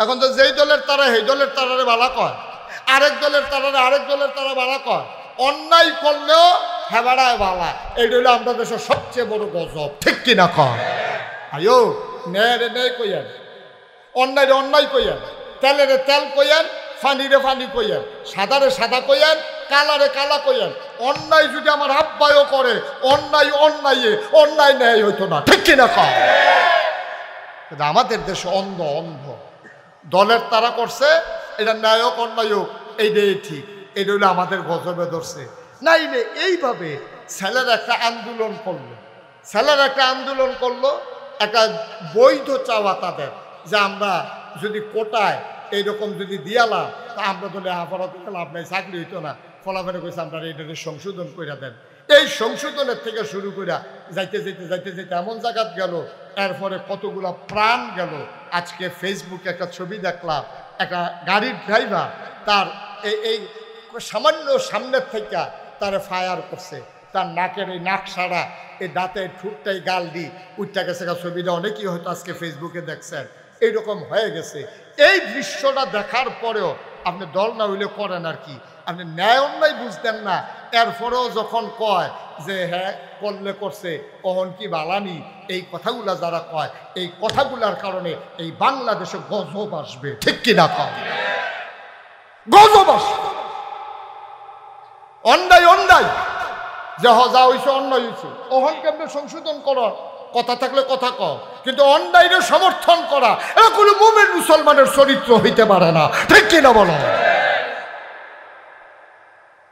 এখন তো যেই দলের তারা সেই দলের তারারে বালা কয়, আরেক দলের তারারে আরেক দলের তারা বালা কয়। অন্যায় করলেও হেবাড়ায় বালা, এইটা হলো আমরা দেশের সবচেয়ে বড় গজব, ঠিক কিনা কয়? আয়ো ন্যায় রে ন্যায় কইয়েন, অন্যায় রে অন্যায় কইয়েন, তেলের তেল কইয়েন, ফানিরে ফানি কইয়েন, সাদারে সাদা কইয়েন, কালারে কালা কইয়েন। অন্যায় যদি আমার আব্বায়ও করে, অন্যায় অন্যায় অন্যায় ন্যায় হইতো না, ঠিক কিনা কয়? কিন্তু আমাদের দেশে অন্ধ অন্ধ দলের তারা করছে, এটা ন্যায়ক অন্যায়ক এইটাই ঠিক, এটা হইলে আমাদের গজবে ধরছে। নাইলে এইভাবে ছেলের একটা আন্দোলন করলো, ছেলের একটা আন্দোলন করলো, একটা বৈধ চাওয়া তাদের যে আমরা যদি কোটায় এইরকম যদি দিয়ালাম তা আমরা তো লেখাপড়া করতে লাভ নাই, চাকরি হইতো না। ফলাফলে কইছে আমরা এইটাকে সংশোধন করে দেন। এই সংশোধনের থেকে শুরু করে যাইতে যাইতে যাইতে যাইতে এমন জায়গাত গেল, এরপরে কতগুলা প্রাণ গেল। আজকে ফেসবুকে একটা ছবি দেখলাম, একটা গাড়ির ড্রাইভার তার এই সামান্য সামনের থেকে তারা ফায়ার করছে, তার নাকের এই নাক সারা, এই দাঁতের ঠুটটাই গাল দি উঠতে গেছে। ছবিটা অনেকেই হয়তো আজকে ফেসবুকে দেখছেন, এইরকম হয়ে গেছে। এই দৃশ্যটা দেখার পরেও আপনি দল না হইলে করেন আর কি, আপনি ন্যায় অন্যায় বুঝতেন না। এরপরেও যখন কয় যে হ্যাঁ করলে করছে অহন কি বালানি, এই কথাগুলা যারা কয়, এই কথাগুলার কারণে এই বাংলাদেশে গজব আসবে, ঠিক কিনা কয়? গজব আসবে। অন্যায় অন্যায় যে যা হয়েছে অন্যায় হয়েছে, অহন কেমনে সংশোধন করো, কথা থাকলে কথা কও, কিন্তু অন্যায়ের সমর্থন করা এটা কোনো মুমিন মুসলমানের চরিত্র হইতে পারে না, ঠিক কিনা বলো?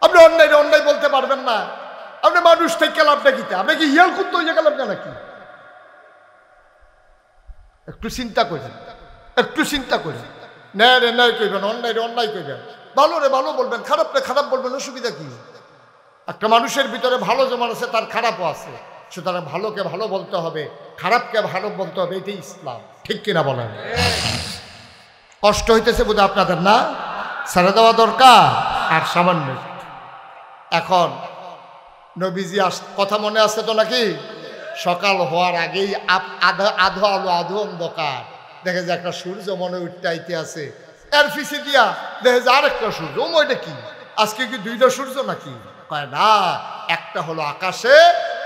আপনি অন্যায় অন্যায় বলতে পারবেন না। আপনি মানুষ থেকে লাভটা কিতে, আপনি কি হিয়াল করতে হয়ে গেলাম নাকি? একটু চিন্তা করেন, একটু চিন্তা করেন। ন্যায় রে ন্যায় কইবেন, অন্যায় রে অন্যায় কইবেন, ভালো রে ভালো বলবেন, খারাপ রে খারাপ বলবেন, অসুবিধা কি? একটা মানুষের ভিতরে ভালো যেমন আছে তার খারাপও আছে, সুতরাং ভালোকে ভালো বলতে হবে, খারাপকে ভালো বলতে হবে, এটাই ইসলাম, ঠিক কিনা বলেন? কষ্ট হইতেছে বোধ আপনাদের না? ছেড়ে দেওয়া দরকার আর সামান্য। এখন নবীজি কথা মনে আছে তো নাকি? সকাল হওয়ার আগেই আধো আলো আধো অন্ধকার, দেখে যে একটা সূর্য মনে উঠতে আছে, এর পিছিয়ে দিয়া দেখে যে আরেকটা সূর্য। ওইটা কি আজকে কি দুইটা সূর্য নাকি? কয় না, একটা হলো আকাশে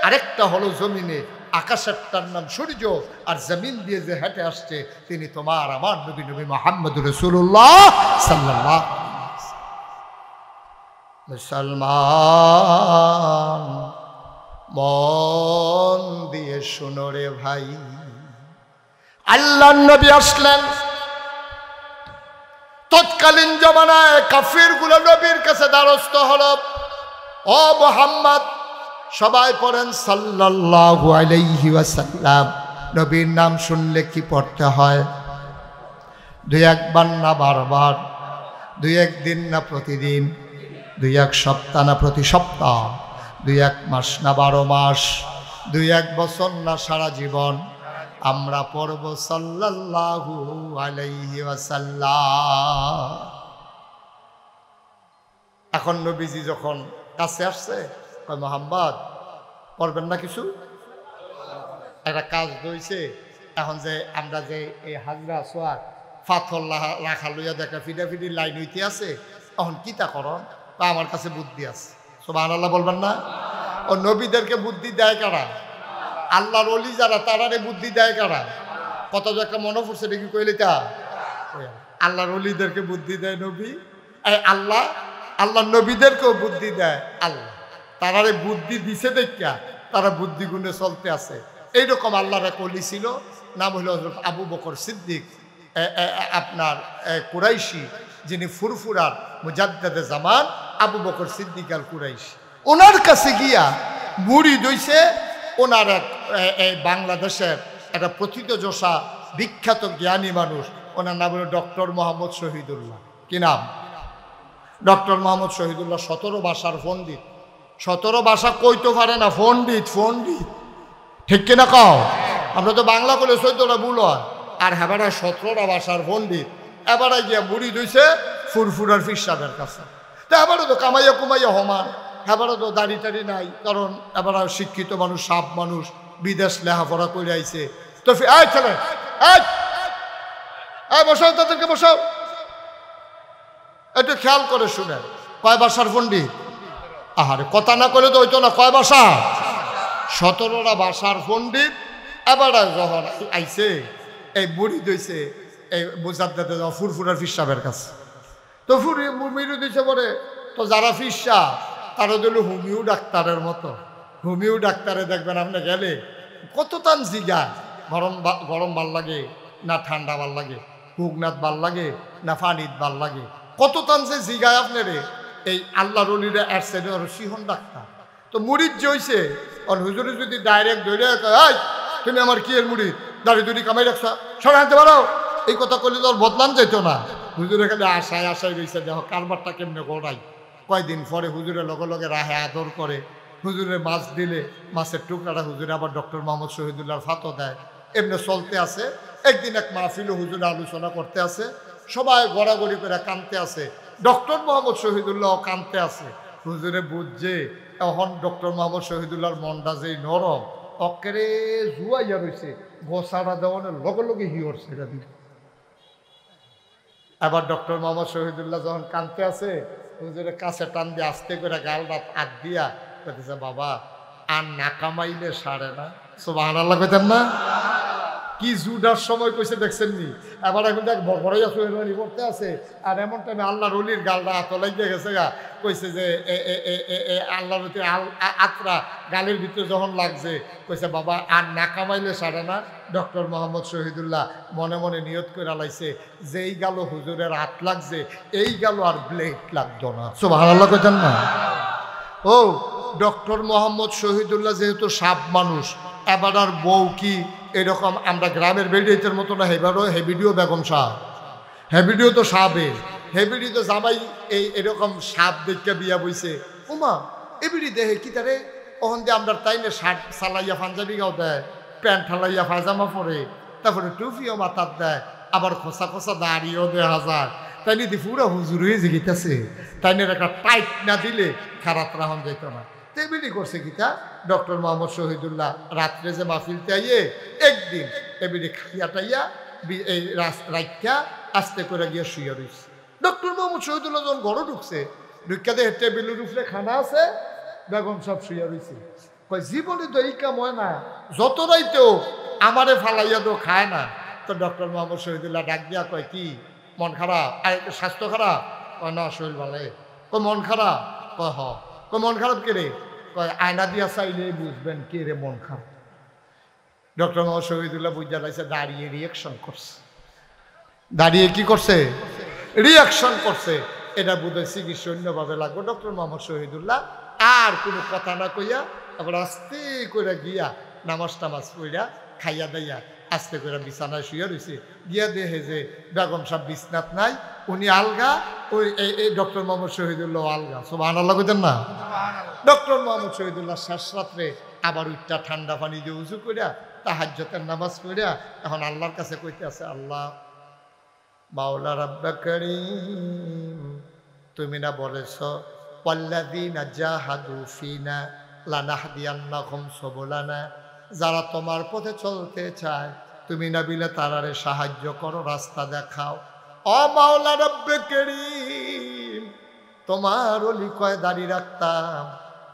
আরেকটা হলো জমিনে। আকাশেরটার নাম সূর্য, আর জমিন দিয়ে যে হেঁটে আসছে তিনি তোমার আমার নবী, নবী মুহাম্মদুর রাসূলুল্লাহ সাল্লাল্লাহু আলাইহি ওয়াসাল্লাম। মুসলমান মন দিয়ে শোনো রে ভাই, আল্লাহর নবী আসলেন। তৎকালীন জমানায় কাফির গুলো নবীর কাছে দ্বারস্থ হলো, ও মুহাম্মদ, সবাই পড়েন সাল্লাল্লাহু আলাইহি ওয়াসাল্লাম। নবীর নাম শুনলে কি পড়তে হয়? দুই একবার না বারবার, দুই একদিন না প্রতিদিন, দুই এক সপ্তাহ না প্রতি সপ্তাহ, দুই এক মাস না 12 মাস, দুই এক বছর না সারা জীবন আমরা পড়ব সাল্লাল্লাহু আলাইহি ওয়াসাল্লাম। এখন নবীজি যখন কাছে আসছে, কয় মুহাম্মদ পড়বেন না কিছু? একটা কাজ হয়েছে। এখন যে আমরা যে এই হাজরা সোয়ার পাথর রাখা লইয়া দেখা ফিডাফিডি লাইন হইতে আছে, এখন কি তা করন? তা আমার কাছে বুদ্ধি আছে। সুবহানাল্লাহ বলবেন না? ও নবীদেরকে বুদ্ধি দেয় কারা? আল্লাহর ওলি যারা, তারারে বুদ্ধি দেয় কারা? কত যে একটা মনে পড়ছে দেখি কইলে তা আল্লাহর ওলিদেরকে বুদ্ধি দেয় নবী, আল্লাহ আল্লাহ নবীদেরকেও বুদ্ধি দেয় আল্লাহ। তারারে বুদ্ধি দিছে দেখা তারা বুদ্ধি গুণে চলতে আছে। এইরকম আল্লাহর এক ওলি ছিল, নাম হলো হযরত আবু বকর সিদ্দিক, আপনার কুরাইশি, যিনি ফুরফুরার মুজাদ্দেদে জামান আবু বকর সিদ্দিক আল কুরাইশি। ওনার কাছে গিয়া মুড়ি দইছে ওনার এক বাংলাদেশের একটা প্রথিতযশা বিখ্যাত জ্ঞানী মানুষ, ওনার নাম হলো ডক্টর মোহাম্মদ শহীদুল্লাহ। কি নাম? ডক্টর মোহাম্মদ শহীদুল্লাহ 17 ভাষার পণ্ডিত। 17 ভাষা কইতে পারে না, পণ্ডিত পণ্ডিত, ঠিক কিনা কও? আমরা তো বাংলা বলে 14টা ভুল হয়, আর হেবারা 17টা ভাষার পণ্ডিত। এবারে গিয়া মুড়ি দইছে ফুরফুরার ফির সাহেবের কাছে। তো এবারও তো কামাইয়া কুমাইয়া হমান, এবারও তো দাড়ি টাড়ি নাই, কারণ এবার শিক্ষিত মানুষ, সাপ মানুষ, বিদেশ লেখাপড়া করে আইছে। তো এই ছেলে বসাও, তাদেরকে বসাও। একটু খেয়াল করে শুনেন, কয় বাসার পণ্ডিত? আহারে, কথা না করে তো হইতো না। কয় বাসা? 17টা বাসার পণ্ডিত। এবার যখন আইছে এই বুড়ি দইছে এই মুজাদ্দেদে ফুরফুরার ফিসাবের কাছে, তো মিরু দিছে পরে। তো যারা ফিসা তারা দিল হোমিও ডাক্তারের মতো। হোমিও ডাক্তারে দেখবেন আপনি গেলে কত টান জিগা, গরম ভাল লাগে না ঠান্ডা ভাল লাগে, হুগনাথ ভাল লাগে না ফানিত ভাল লাগে, কত টান যে জিগায় আপনারে। এই আল্লাহ রলিরা অ্যাডসেন সিহন ডাক্তার। তো মুড়িদ যে হইছে, আর হুজুরে যদি ডাইরেক্ট ধরে এই তুমি আমার কি এর মুড়িদ, দাড়ি দুড়ি কামাই রাখছ, সবাই আনতে পারো, এই কথা করলে তো আর বদনাম যেত না। হুজুরে খালি আশায় আশায় রয়েছে, দেখো কারবারটা কেমনে গোড়াই। কয়দিন পরে হুজুরের লগে লগে রাহে আদর করে, হুজুরে মাছ দিলে মাছের টুকরাটা হুজুরে আবার ডক্টর মোহাম্মদ শহীদুল্লাহর ফাতো দেয়। এমনি চলতে আছে। একদিন এক মাহফিলে হুজুরে আলোচনা করতে আছে, সবাই গড়াগড়ি করে কানতে আছে, ডক্টর মোহাম্মদ শহীদুল্লাহ কানতে আছে। হুজুরে বুঝছে এখন ডক্টর মোহাম্মদ শহীদুল্লাহর মনটা যেই নরম, অকেরে জুয়াইয়া রয়েছে, গোসাটা দেওয়ানের লগে লগে হিওর সেটা দিল। আবার ডক্টর মোহাম্মদ শহীদুল্লাহ যখন কানতে আছে, হুজুরের কাছে টান দিয়ে আস্তে করে গালটা হাত দিয়া কইতেছে, বাবা আর না কামাইলে সারে না। সুবহানাল্লাহ কইতেন না? কি জুডার সময় কইছে দেখছেন নি? এবার এখন দেখ বড়াইয়া সোহেলি পড়তে আছে, আর এমন টাইমে আল্লাহ রলির গালটা হাত লাগিয়ে গেছে গা। কইছে যে আল্লাহ রতি আত্রা গালের ভিতরে যখন লাগছে, কইছে বাবা আর না কামাইলে সারে না। ডক্টর মোহাম্মদ শহীদুল্লাহ মনে মনে নিয়ত করে লাইছে, যেই গেল হুজুরের হাত লাগছে, এই গেল আর ব্লেড লাগতো না। সুবহানাল্লাহ কইতেন না? ও ডক্টর মোহাম্মদ শহীদুল্লাহ যেহেতু সাপ মানুষ, এবার আর বউ কি এরকম আমরা গ্রামের বেডিয়ের মতো না, এবারও হেবিডিও বেগম সাহ, হেবিডিও তো সাপে, হেবিডি তো জামাই এই এরকম সাপ দেখে বিয়া বইছে। উমা এবিডি দেহে কি তারে ওখান দিয়ে আমরা তাই না শার্ট সালাইয়া পাঞ্জাবি গাও দেয়, প্যান্ট ঠালাইয়া পায়জামা পরে, তারপরে টুপিও মাথার দেয়, আবার খোসা খোসা দাঁড়িয়েও দেয় হাজার। তাই নিয়ে পুরো হুজুর হয়ে জিগিতেছে, তাই নিয়ে একটা টাইট না দিলে খারাপ রাহন যেত না। তেমনি করছে গীতা ডক্টর মোহাম্মদ শহীদুল্লাহ রাত্রে যে মাহফিলতে আইয়ে একদিন এবিডি খাইয়া টাইয়া এই রাইখা আস্তে করে গিয়ে শুয়ে রয়েছে। ডক্টর মোহাম্মদ শহীদুল্লাহ যখন ঘরে ঢুকছে, ঢুকা দিয়ে টেবিলের উপরে খানা আছে, বেগম সব শুয়ে রয়েছে। কয় জীবনে তো এই কাম হয় না, যত রাইতেও আমারে ফালাইয়া তো খায় না। তো ডক্টর মোহাম্মদ শহীদুল্লাহ ডাক দিয়া কয়, কি মন খারাপ? আর স্বাস্থ্য খারাপ? কয় না, শরীর ভালো। কয় মন খারাপ? কয় হ। কয় মন খারাপ কে রে? কয় আয়না দিয়া চাইলে বুঝবেন কে রে মন খারাপ। ডক্টর মোহাম্মদ শহীদুল্লাহ বুঝা লাগছে, দাঁড়িয়ে রিয়াকশন করছে। দাঁড়িয়ে কি করছে? রিয়াকশন করছে। এটা বোধহয় চিকিৎসা অন্যভাবে লাগবে। ডক্টর মোহাম্মদ শহীদুল্লাহ আর কোনো কথা না কইয়া আবার আস্তে করে গিয়া নামাজ টামাজ কইরা খাইয়া দাইয়া আস্তে করে বিছানায় শুয়ে রয়েছে। গিয়া দেখে যে বেগম সাহেব বিছনাত নাই, উনি আলগা, ওই এই ডক্টর মোহাম্মদ শহীদুল্লাহ আলগা। সুবহানাল্লাহ কইতেন না? ডক্টর মোহাম্মদ শহীদুল্লাহ শেষ রাত্রে আবার উঠটা ঠান্ডা পানি দিয়ে উজু করিয়া তাহাজ্জুদের নামাজ পড়িয়া এখন আল্লাহর কাছে কইতে আছে, আল্লাহ মাওলা রাব্বা কারীম, তুমি না বলেছ ওয়াল্লাযীনা জাহাদু ফিনা লানাহদিয়ান্নাহুম সুবুলানা, যারা তোমার পথে চলতে চায় তুমি না বিলে তারারে সাহায্য করো, রাস্তা দেখাও। ও মাওলা রাব্বে কারীম, তোমার ওলি কয় দাড়ি রাখতাম,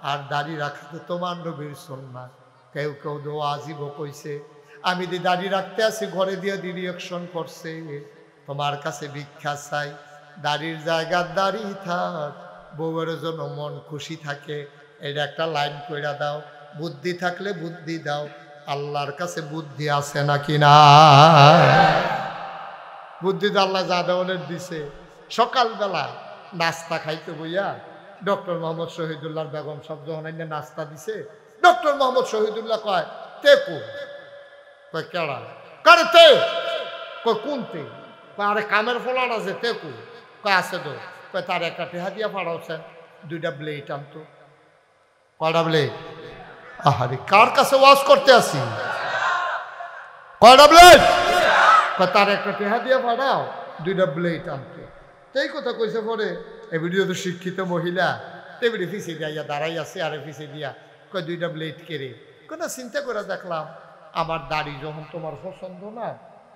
আর দাড়ি রাখতে তোমার নবীর সুন্নাত। কেউ কেউ দোয়া আজিব কইছে, আমি দি দাড়ি রাখতে আসি ঘরে দিয়ে রিয়াকশন করছে, তোমার কাছে ভিক্ষা চাই, দাড়ির জায়গার দাড়ি থাক, বউয়ের জন্য মন খুশি থাকে। এটা একটা লাইন কইরা দাও, বুদ্ধি থাকলে বুদ্ধি দাও। আল্লাহর কাছে বুদ্ধি আছে নাকি না? বুদ্ধি তো আল্লাহ যা দেওয়ানের দিছে। সকালবেলা নাস্তা খাইতে বইয়া ডক্টর মোহাম্মদ শহীদুল্লাহর বেগম সব যখন নাস্তা দিছে, ডক্টর মোহাম্মদ শহীদুল্লাহ কয়, তে কো? কয় কেড়া? কারে তে? কয় কোন তে? কয় আরে কামের ফলার আছে, তে কো? কয় আছে তো। কয় তার একটা টেহা দিয়া পাঠাওছেন, 2টা ব্লেড আনতো। কয়টা ব্লেড? আহারে কার কাছে ওয়াজ করতে আসি? কয়টা ব্লেড? কয় তার একটা টেহা দিয়া পাঠাও, 2টা ব্লেড আনতো। এই কথা কইছে পরে এই ভিডিও তো শিক্ষিত মহিলা, টেবিলে ফিসে দিয়া দাঁড়াই আছে, আরে ফিসে দিয়া কয় 2টা ব্লেড কেড়ে। কেন চিন্তা করে দেখলাম আমার দাড়ি যখন তোমার পছন্দ না,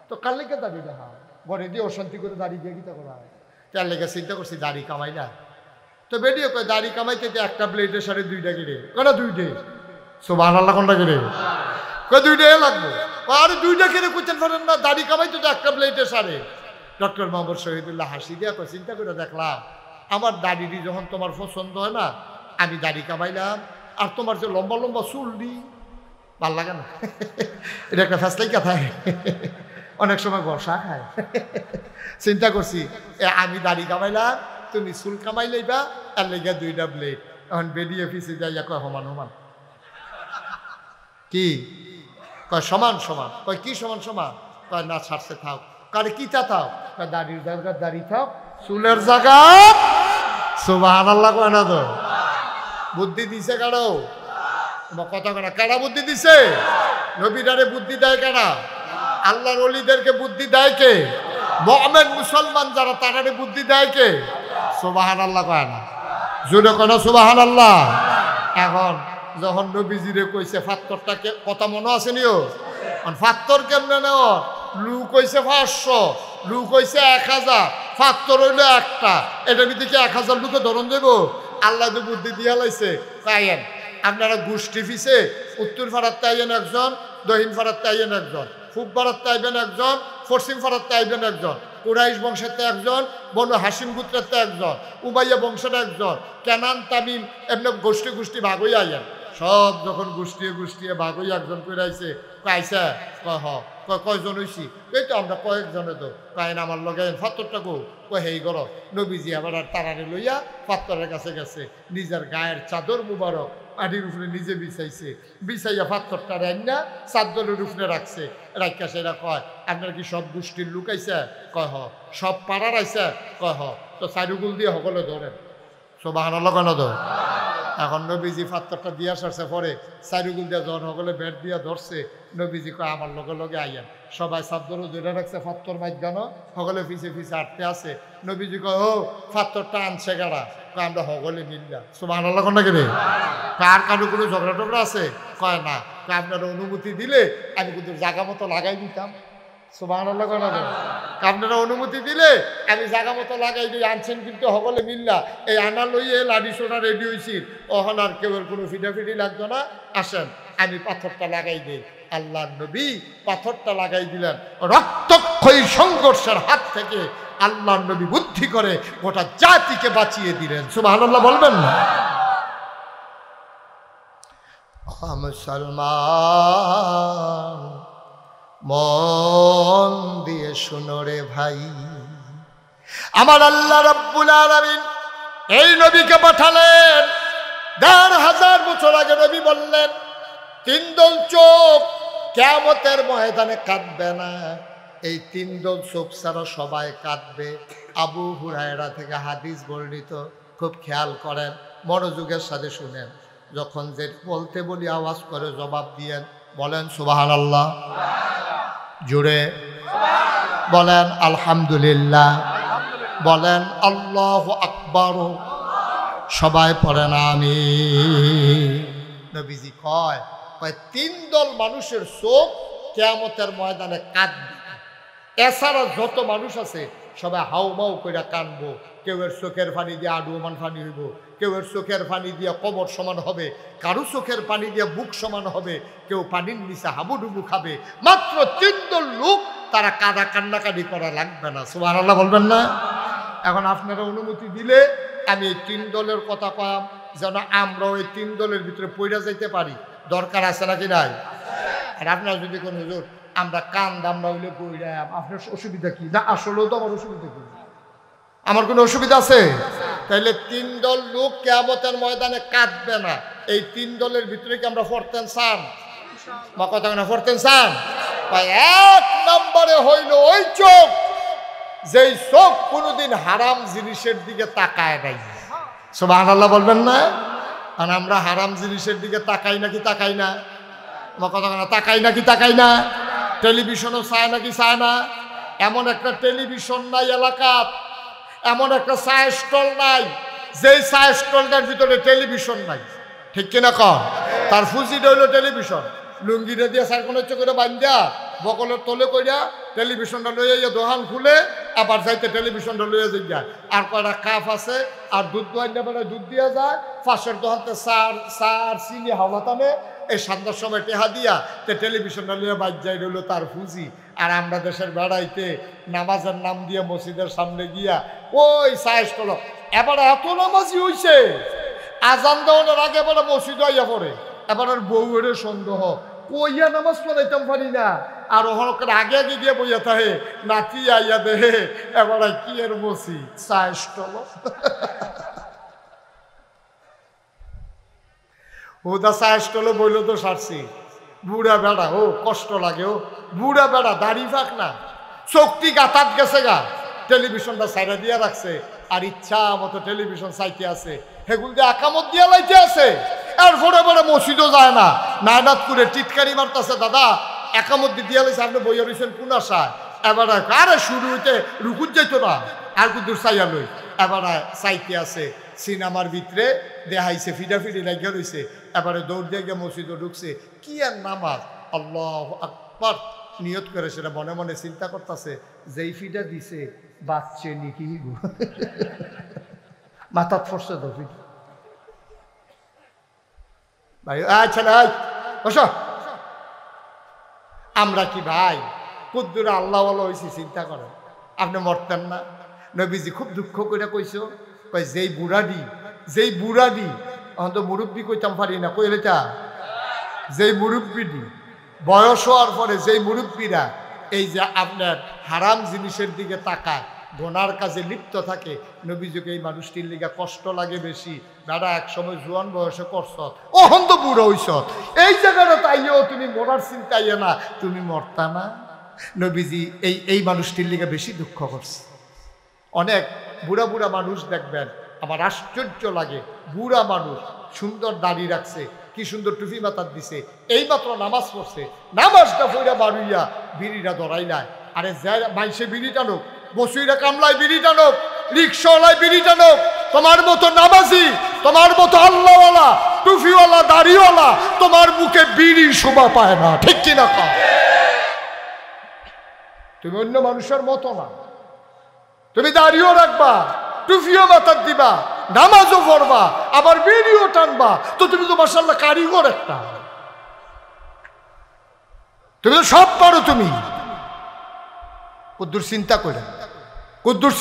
তো কালিকে দাড়ি দেখা ঘরে দিয়ে অশান্তি করে দাড়ি দিয়ে গীতা করা হয়। তার লেগে চিন্তা করছি দাড়ি কামাই না, তো বেরিয়ে কয় দাড়ি কামাইতে একটা ব্লেডের সাড়ে 2টা কেড়ে কেনা 2টে সুবহানাল্লাহ কোনটা কেড়ে কয় 2টাই লাগবে। আরে 2টা কেড়ে করতেন পারেন না, দাড়ি কামাইতে তো একটা ব্লেডের সাড়ে। ডক্টর মোহাম্মদ শহীদুল্লাহ হাসি দিয়া কয় চিন্তা করে দেখলাম আমার দাড়িটি যখন তোমার পছন্দ হয় না, আমি দাড়ি কামাইলাম, আর তোমার যে লম্বা লম্বা চুল দি ভাল লাগে না। এটা একটা ফ্যাসলাই কথা, অনেক সময় বর্ষা খায়। চিন্তা করছি আমি দাড়ি কামাইলাম, তুমি চুল কামাই লইবা, আর লেগা 2টা ব্লেড। এখন বেরিয়ে পিছিয়ে যাইয়া কয় সমান সমান কি কয় সমান সমান। কয় কি সমান সমান? কয় না ছাড়ছে থাও। কারে কিতা থাও? কয় দাড়ির জায়গা দাড়ি থাও, চুলের জায়গা সুবহানাল্লাহ কয় না তো। বুদ্ধি দিছে কারো কথা কেনা? কারা বুদ্ধি দিছে? নবীরারে বুদ্ধি দেয় কারা? আল্লাহর ওলিদেরকে বুদ্ধি দেয় কে? মুমিন মুসলমান যারা তারারে বুদ্ধি দেয় কে? সুবহানাল্লাহ কয় না, জোরে কয় না সুবহানাল্লাহ। এখন যখন নবীজিরে কইছে ফাত্তরটাকে কথা মনে আছে নিও, ফাত্তর কেমনে নেও? লুক হইছে 500, লুক হইছে 1000, ফাত্তর হইলো একটা। এটা ভিতরে কি 1000 লুকে ধরন দেব? আল্লাহ তো বুদ্ধি দিয়া লাইছে। কায়েন আপনারা গোষ্ঠী ফিসে উত্তর ফাড়ার তাইবেন একজন, দক্ষিণ ফাড়ার তাইবেন একজন, পূব ফাড়ার তাইবেন একজন, পশ্চিম ফাড়ার তাইবেন একজন, কুরাইশ বংশের একজন, বনু হাসিম গোত্রের একজন, উমাইয়া বংশের একজন, কেনান তামিম এমনি গোষ্ঠী গোষ্ঠী ভাগ হয়ে আইয়েন। সব যখন গোষ্ঠীয়ে গোষ্ঠীয়ে ভাগ হয়ে একজন করে আইছে, আইসা কয়জন হইছি? এই তো আমরা কয়েকজনে তো কায়ন আমার লগে ফাত্তরটা গো কয় হেই গর। নবীজি আবার আর তারারে লইয়া ফাত্তরের কাছে গেছে, নিজের গায়ের চাদর মুবারক আডির উপরে নিজে বিছাইছে, বিছাইয়া ফাত্তরটা রান্না চাদরের উপরে রাখছে। রাখা সেরা কয় আপনার কি সব গোষ্ঠীর লোক আইসা? কয় হ। সব পাড়ার আইসা? কয় হ। তো চারুগুল দিয়ে সকলে ধরেন সুবহানাল্লাহ কেন ধর। এখন নবীজি ফাত্তরটা দিয়া সারছে, পরে চারুগুল দিয়া যখন সকলে বেট দিয়া ধরছে, নবীজি কয় আমার লগে লগে আইয়েন। সবাই চাদরও ধরে রাখছে, ফাত্তর মাইগান সকলে পিছে পিছে আটতে আছে। নবীজি কয় ও ফাত্তরটা আনছে গাড়া? কয় আমরা সকলে মিললা। সুবহানাল্লাহ কোন নাকি রে? কার কারো কোনো ঝগড়া টগড়া আছে? কয় না। কয় আপনারা অনুমতি দিলে আমি কিন্তু জায়গা মতো লাগাই দিতাম। সুবহানাল্লাহ কোন নাকি? আপনারা অনুমতি দিলে আমি জায়গা মতো লাগাই দিই। আনছেন কিন্তু সকলে মিললা। এই আনা লইয়ে লাডি সোনা রেডি হয়েছি, ওখান আর কেউ কোনো ফিটাফিটি লাগতো না। আসেন আমি পাথরটা লাগাই দিই। আল্লাহ নবী পাথরটা লাগাই দিলেন। রক্তক্ষয়ী সংঘর্ষের হাত থেকে আল্লাহ নবী বুদ্ধি করে গোটা জাতিকে বাঁচিয়ে দিলেন। সুবহানাল্লাহ বলবেন না? মুসলমান মন দিয়ে শুনো রে ভাই, আমার আল্লাহ রাব্বুল আলামিন এই নবীকে পাঠালেন। ১,৫০০ বছর আগে নবী বললেন 3 দল চোখ কিয়ামতের ময়দানে কাঁদবে না। এই 3 দল চোখ ছাড়া সবাই কাঁদবে। আবু হুরায়রা থেকে হাদিস বর্ণিত, খুব খেয়াল করেন, মনোযোগের সাথে শুনেন। যখন যে বলতে বলি আওয়াজ করে জবাব দিয়েন। বলেন সুবহানাল্লাহ, জুড়ে বলেন আলহামদুলিল্লাহ, বলেন আল্লাহু আকবার, সবাই পড়েন আমিন। নবীজি কয় 3 দল মানুষের চোখ কিয়ামতের ময়দানে কাঁদবে। এছাড়া যত মানুষ আছে সবাই হাউমাউ করে কানবো। কেউ এর চোখের পানি দিয়ে আডুমান পানি হইব, কেউ এর চোখের পানি দিয়ে কবর সমান হবে, কারো চোখের পানি দিয়ে বুক সমান হবে, কেউ পানির নিচে হাবুডুবু খাবে। মাত্র 3 দল লোক, তারা কাদা কান্নাকাটি করা লাগবে না। সুবহানাল্লাহ বলবেন না? এখন আপনারা অনুমতি দিলে আমি এই 3 দলের কথা কয়াম, যেন আমরাও এই 3 দলের ভিতরে পইরা যাইতে পারি। দরকার আছে নাকি নাই? আর আপনারা যদি কোনো হুজুর আমরা কান দামরা হইলে পইরাম, আপনার অসুবিধা কি? না আসলেও তো আমার অসুবিধা কি? আমার কোনো অসুবিধা আছে? তাইলে 3 দল লোক কিয়ামতের ময়দানে কাঁদবে না। এই 3 দলের ভিতরে কি আমরা পড়তেন চান? মা কথা না পড়তেন চান? 1 নম্বরে হইল ওই চোখ, যেই চোখ কোনোদিন হারাম জিনিসের দিকে তাকায় নাই। সুবহানাল্লাহ বলবেন না? আর আমরা হারাম জিনিসের দিকে তাকাই নাকি তাকাই না? মা কথা না তাকাই নাকি তাকাই না? টেলিভিশনও চায় নাকি চায় না? এমন একটা টেলিভিশন নাই এলাকাত, এমন একটা চা স্টল নাই যেই চা স্টলটার ভিতরে টেলিভিশন নাই। ঠিক কিনা কর? তার ফুজিটা হইল টেলিভিশন। লুঙ্গিটা দিয়ে সার কোনো করে বান্ধা বকলের তলে কইরা টেলিভিশনটা লইয়া ইয়া দোকান খুলে আবার যাইতে টেলিভিশনটা লইয়া যাই আর কয়টা কাপ আছে আর দুধ দোয়াইনা বেলা দুধ দিয়া যায় পাশের দোকানতে সার চিনি হাওয়া টানে এই সন্ধ্যার সময় টেহা দিয়া তে টেলিভিশনটা লইয়া বাজ যাই রইল তার ফুজি। আর আমরা দেশের বেড়াইতে নামাজের নাম দিয়ে মসজিদের সামনে গিয়া ওই সাইজ করলো এবার এত নামাজি হইছে আজান দেওয়ানোর আগে এবার মসজিদ আইয়া পড়ে এবার বউয়ের সন্দেহ কইয়া নামাজ পড়াইতাম পারি না আর ওখানে আগে আগে গিয়ে বইয়া থাকে নাতি আইয়া দেহে এবার কি এর বসি সাইজ টলো ওদা সাইজ টলো বইল তো সারছি বুড়া বেড়া ও কষ্ট লাগে ও বুড়া বেড়া দাড়ি ফাঁক না চোখটি গাতাত গেছে গা টেলিভিশনটা সাইডে দিয়া রাখছে আর ইচ্ছা মতো টেলিভিশন চাইতে আছে সেগুলো দিয়ে আকামত দিয়া লাইতে আছে আর ভোরে ভোরে মসজিদও যায় না নায়নাত করে টিটকারি মারতেছে দাদা একামত দিয়া লাইছে আপনি বইয়া রয়েছেন কোন আশায় এবার আরে শুরু হইতে রুকুত যাইতো না আর কুদুর চাইয়া লই এবার চাইতে আছে সিনেমার ভিতরে দেখাইছে ফিডাফিডি লাগিয়া রয়েছে এবারে দৌড় দিয়ে গিয়ে মসজিদে ঢুকছে কি আর নামাজ আল্লাহ আকবার নিয়ত করে সেটা মনে মনে চিন্তা করতেছে যেই ফিডা দিছে বাচ্চে নিকি মাথাত ফসছে তো ফিড ভাই আচ্ছা ভাই বসো আমরা কি ভাই কুদ্দুর আল্লাহ বলা হয়েছি চিন্তা করেন আপনি মরতেন না নবীজি খুব দুঃখ করে কইছো কই যেই বুড়াডি এখন তো মুরব্বী কইতাম পারি না কইলে তা যেই মুরব্বীডি বয়স হওয়ার পরে যেই মুরব্বীরা এই যে আপনার হারাম জিনিসের দিকে তাকায় গোনার কাজে লিপ্ত থাকে নবীজিকে এই মানুষটির লিগে কষ্ট লাগে বেশি দাদা এক সময় জোয়ান বয়সে করছ ওহন তো বুড়ো হইস এই জায়গাটা তাইও তুমি মরার চিন্তা ইয়ে না তুমি মরতা না নবীজি এই মানুষটির লিগে বেশি দুঃখ করছে অনেক বুড়া বুড়া মানুষ দেখবেন আমার আশ্চর্য লাগে বুড়া মানুষ সুন্দর দাড়ি রাখছে কি সুন্দর টুপি মাথার দিছে এইমাত্র নামাজ পড়ছে নামাজটা পড়া বাড়ুইয়া বিড়িটা ধরাইলায় আরে মাইসে বিড়ি টানুক বসুইরা কামলায় বিড়ি টানুক রিক্সাওয়ালায় বিড়ি টানুক তোমার মতো নামাজি তোমার মতো আল্লাহওয়ালা টুপিওয়ালা দাড়িওয়ালা তোমার মুখে বিড়ি শোভা পায় না ঠিক কিনা কা তুমি অন্য মানুষের মতো না তুমি দাড়িও রাখবা টুপিও মাথার দিবা নামাজও পড়বা আবার বিড়িও টানবা তো তুমি তো মাশাআল্লাহ কারিগর একটা তুমি তো সব পারো তুমি কুদ্দুর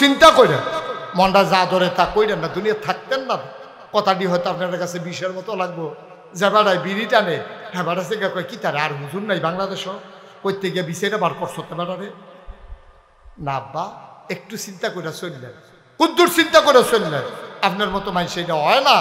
চিন্তা করে মনটা যা ধরে তা কইরেন না দুনিয়া থাকতেন না কথাটি হয়তো আপনার কাছে বিষের মতো লাগবো যে বেড়ায় বিড়ি টানে হ্যাঁ বেড়া থেকে কয় কি তারে আর হুজুর নাই বাংলাদেশও কইতে গিয়ে বিষয়টা বার করছো তো বেড়ারে না বা একটু চিন্তা করে চললেন কুদ্দুর চিন্তা করে চললেন আপনার মতো মানুষ এটা হয় না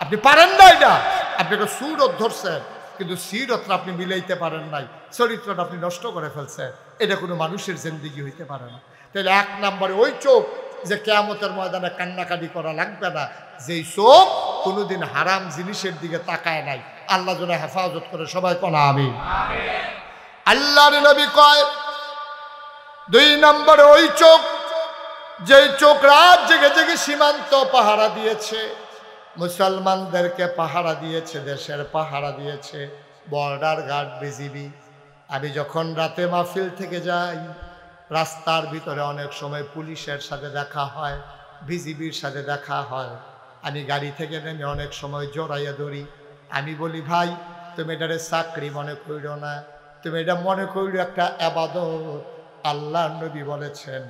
আপনি পারেন না এটা আপনি একটা সুরত ধরছেন কিন্তু সিরতটা আপনি মিলাইতে পারেন নাই চরিত্রটা আপনি নষ্ট করে ফেলছেন এটা কোনো মানুষের জিন্দেগি হইতে পারে না তাহলে এক নম্বরে ওই চোখ যে কিয়ামতের ময়দানে কান্নাকাটি করা লাগবে না যেই চোখ কোনোদিন হারাম জিনিসের দিকে তাকায় নাই আল্লাহ যেন হেফাজত করে সবাই কোনা আমিন আল্লাহর নবী কয় দুই নম্বরে ওই চোখ যেই চোখ রাত জেগে জেগে সীমান্ত পাহারা দিয়েছে মুসলমানদেরকে পাহারা দিয়েছে দেশের পাহারা দিয়েছে বর্ডার গার্ড বিজিবি আমি যখন রাতে মাহফিল থেকে যাই রাস্তার ভিতরে অনেক সময় পুলিশের সাথে দেখা হয় বিজিবির সাথে দেখা হয় আমি গাড়ি থেকে নেমে অনেক সময় জড়াইয়া ধরি আমি বলি ভাই তুমি এটারে চাকরি মনে করিও না তুমি এটা মনে করিও একটা ইবাদত আল্লাহর নবী বলেছেন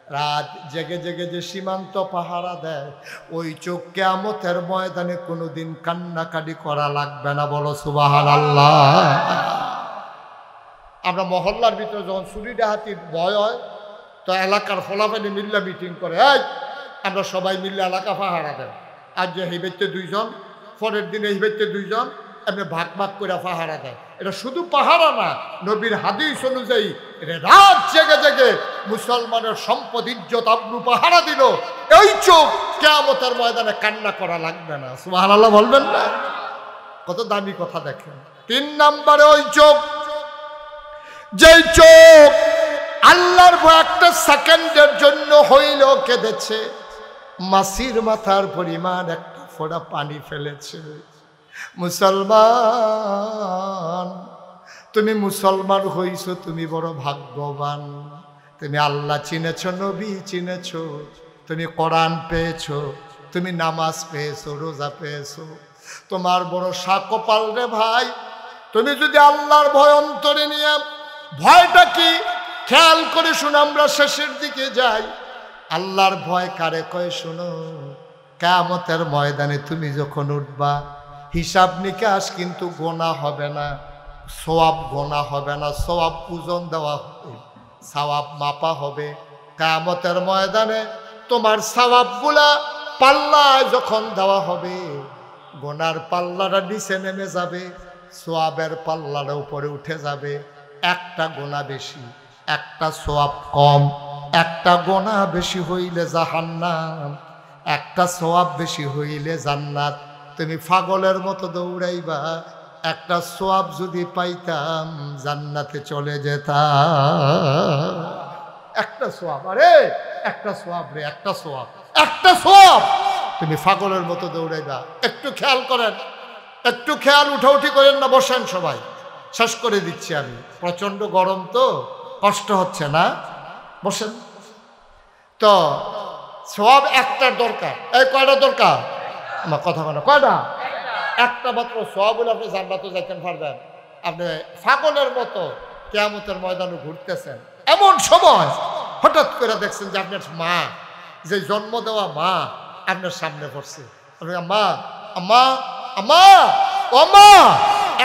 রাত জেগে জেগে যে সীমান্ত পাহারা দেয় ওই চোখ কিয়ামতের ময়দানে কোনোদিন কান্নাকাটি করা লাগবে না বলো সুবহানাল্লাহ আমরা মহল্লার ভিতরে যখন চুরি ডাহাতির ভয় হয় তো এলাকার ফলাফানি মিল্লা মিটিং করে এই আমরা সবাই মিললে এলাকা পাহারা দেন আর যে এই ব্যক্তি দুইজন পরের দিনে এই ব্যক্তি দুইজন এমনি ভাগ ভাগ করে পাহারা দেয় এটা শুধু পাহারা না নবীর হাদিস অনুযায়ী এটা রাত জেগে জেগে মুসলমানের সম্পদ ইজ্জত আবরু পাহারা দিল এই চোখ কিয়ামতের ময়দানে কান্না করা লাগবে না সুবহানাল্লাহ বলবেন না কত দামি কথা দেখেন তিন নম্বরে ওই চোখ যেই চোখ আল্লাহর ভয় একটা সেকেন্ডের জন্য হইলেও কেঁদেছে মাসির মাথার পরিমাণ একটা ফোঁটা পানি ফেলেছে মুসলমান তুমি মুসলমান হইছো, তুমি বড় ভাগ্যবান। তুমি আল্লাহ চিনেছ, নবী চিনেছ, তুমি কোরআন পেয়েছো, তুমি নামাজ পেয়েছো, রোজা পেয়েছো, তোমার বড় সাকপাল রে ভাই। তুমি যদি আল্লাহর ভয় অন্তরে নিয়ে, ভয়টা কি খেয়াল করে শুনো, আমরা শেষের দিকে যাই। আল্লাহর ভয় কারে কয় শুনো, কিয়ামতের ময়দানে তুমি যখন উঠবা, হিসাব নিকাশ কিন্তু গোনা হবে না, সওয়াব গোনা হবে না, সওয়াব ওজন দেওয়া হবে, সওয়াব মাপা হবে। কিয়ামতের ময়দানে তোমার সওয়াবগুলা পাল্লায় যখন দেওয়া হবে, গোনার পাল্লাটা নিচে নেমে যাবে, সওয়াবের পাল্লাটা উপরে উঠে যাবে। একটা গোনা বেশি, একটা সওয়াব কম, একটা গোনা বেশি হইলে জাহান্নাম, একটা সওয়াব বেশি হইলে জান্নাত। তুমি পাগলের মতো দৌড়াইবা, একটা সওয়াব যদি পাইতাম জান্নাতে চলে যেতাম। একটা সওয়াব, আরে একটা সওয়াব রে, একটা সওয়াব, একটা সওয়াব। তুমি পাগলের মতো দৌড়াইবা। একটু খেয়াল করেন, একটু খেয়াল, উঠাউঠি করেন না, বসেন সবাই, শেষ করে দিচ্ছি আমি। প্রচন্ড গরম তো, কষ্ট হচ্ছে না, বসেন। তো সওয়াব একটার দরকার। এই কয়টা দরকার? আমার কথা বলো, কয়টা? একটা মাত্র সওয়াব হলে আপনি জান্নাতে যাইতেন পারবেন। আপনি পাগলের মতো কিয়ামতের ময়দানে ঘুরতেছেন, এমন সময় হঠাৎ করে দেখছেন যে আপনার মা, যে জন্ম দেওয়া মা আপনার সামনে পড়ছে। মা, আম্মা, আম্মা, ও মা,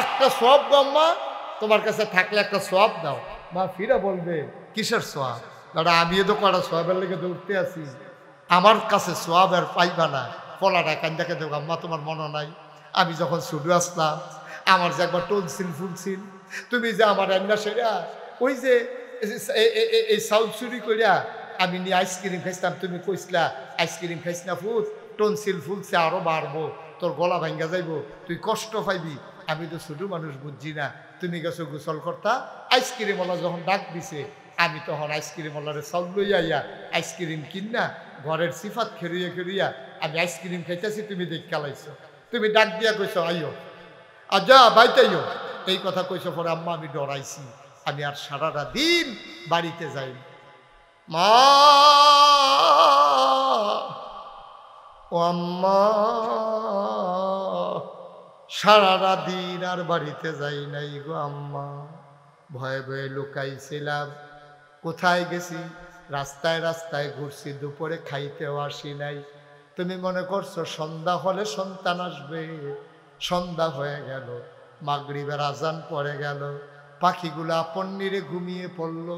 একটা সওয়াব গো আম্মা, তোমার কাছে থাকলে একটা সওয়াব দাও। মা ফিরে বলবে, কিসের সওয়াব? দাদা আমিও তো কটা সওয়াবের লেগে দৌড়তে আছি, আমার কাছে সওয়াব আর পাইবা না। ফলাটা কান্দাকে দেবো, আম্মা তোমার মনে নাই আমি যখন ছুটু আসলাম, আমার যে একবার টনসিল ফুলছিল, তুমি যে আমার রান্না সেরা ওই যে এই চাউল চুরি করিয়া আমি নিয়ে আইসক্রিম খাইছিলাম, তুমি কইসলা আইসক্রিম খাইস না ফুট, টনসিল ফুলছে আরো বাড়বো, তোর গলা ভাঙ্গা যাইব, তুই কষ্ট পাইবি। আমি তো ছোট মানুষ, বুঝছি না, তুমি গেছো গোসল করতা, আইসক্রিমওয়ালা যখন ডাক দিছে, আমি তখন আইসক্রিমওয়ালারে চাউল লইয়া আইয়া আইসক্রিম কিনা ঘরের সিফাত খেরিয়ে খেরিয়া আমি আইসক্রিম খাইতেছি, তুমি দেখ খেলাইছো, তুমি ডাক দিয়া কইছো আইও, আর যা বাইতাইও, এই কথা কইছো। পরে আম্মা আমি ডরাইছি, আমি আর সারাটা দিন বাড়িতে যাই। মা, ও আম্মা, সারাটা দিন আর বাড়িতে যাই নাই গো আম্মা, ভয়ে ভয়ে লুকাইছিলাম। কোথায় গেছি? রাস্তায় রাস্তায় ঘুরছি, দুপুরে খাইতেও আসি নাই। তুমি মনে করছো সন্ধ্যা হলে সন্তান আসবে, সন্ধ্যা হয়ে গেল, মাগরিবের আজান পড়ে গেল, পাখিগুলো আপন নিরে ঘুমিয়ে পড়লো,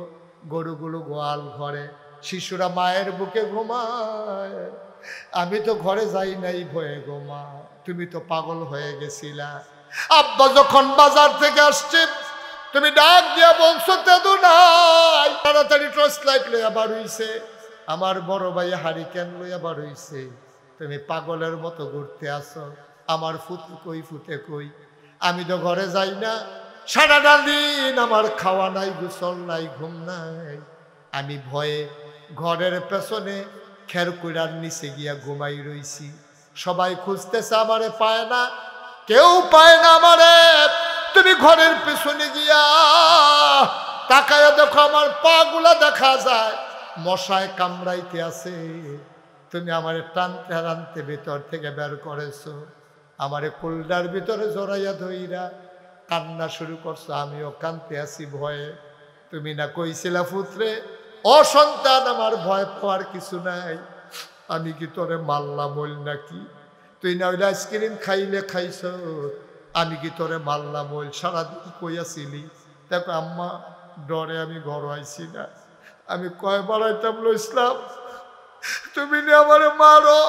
গরুগুলো গোয়াল ঘরে, শিশুরা মায়ের বুকে ঘুমায়। আমি তো ঘরে যাই নাই ভয়ে গো মা, তুমি তো পাগল হয়ে গেছিলা। আব্বা যখন বাজার থেকে আসছে, তুমি ডাক দিয়া বলছো তেদু নাই, তাড়াতাড়ি টর্চ লাইট লইয়া বার হইছে, আমার বড় ভাই হারিকেন লইয়া বার হইছে, তুমি পাগলের মতো ঘুরতে আসো, আমার ফুতে কই, ফুতে কই? আমি তো ঘরে যাই না, সারাটা দিন আমার খাওয়া নাই, গোসল নাই, ঘুম নাই, আমি ভয়ে ঘরের পেছনে খেরকুড়ার নিচে গিয়া ঘুমাই রইছি। সবাই খুঁজতেছে, আমারে পায় না, কেউ পায় না আমারে। তুমি ঘরের পেছনে গিয়া তাকায়া দেখো, আমার পা গুলা দেখা যায় মশায় কামড়াইতে আছে। তুমি আমারে টানতে টানতে ভিতর থেকে বের করেছো, আমারে কুলডার ভিতরে জড়াইয়া ধইরা কান্না শুরু করছো, আমিও কানতে আছি ভয়ে। তুমি না কইছিলা পুত্রে, ও সন্তান, আমার ভয় পাওয়ার কিছু নাই, আমি কি তোরে মারলাম বল নাকি? তুই না ওইটা আইসক্রিম খাইলে খাইছ, আমি কি তোরে মারলাম বল? সারাদিন কইয়াছিলি। দেখো আম্মা, ডরে আমি ঘর আইছি না, আমি কয় বাড়াইতাম লইসলাম, তুমি না আমারে মারো,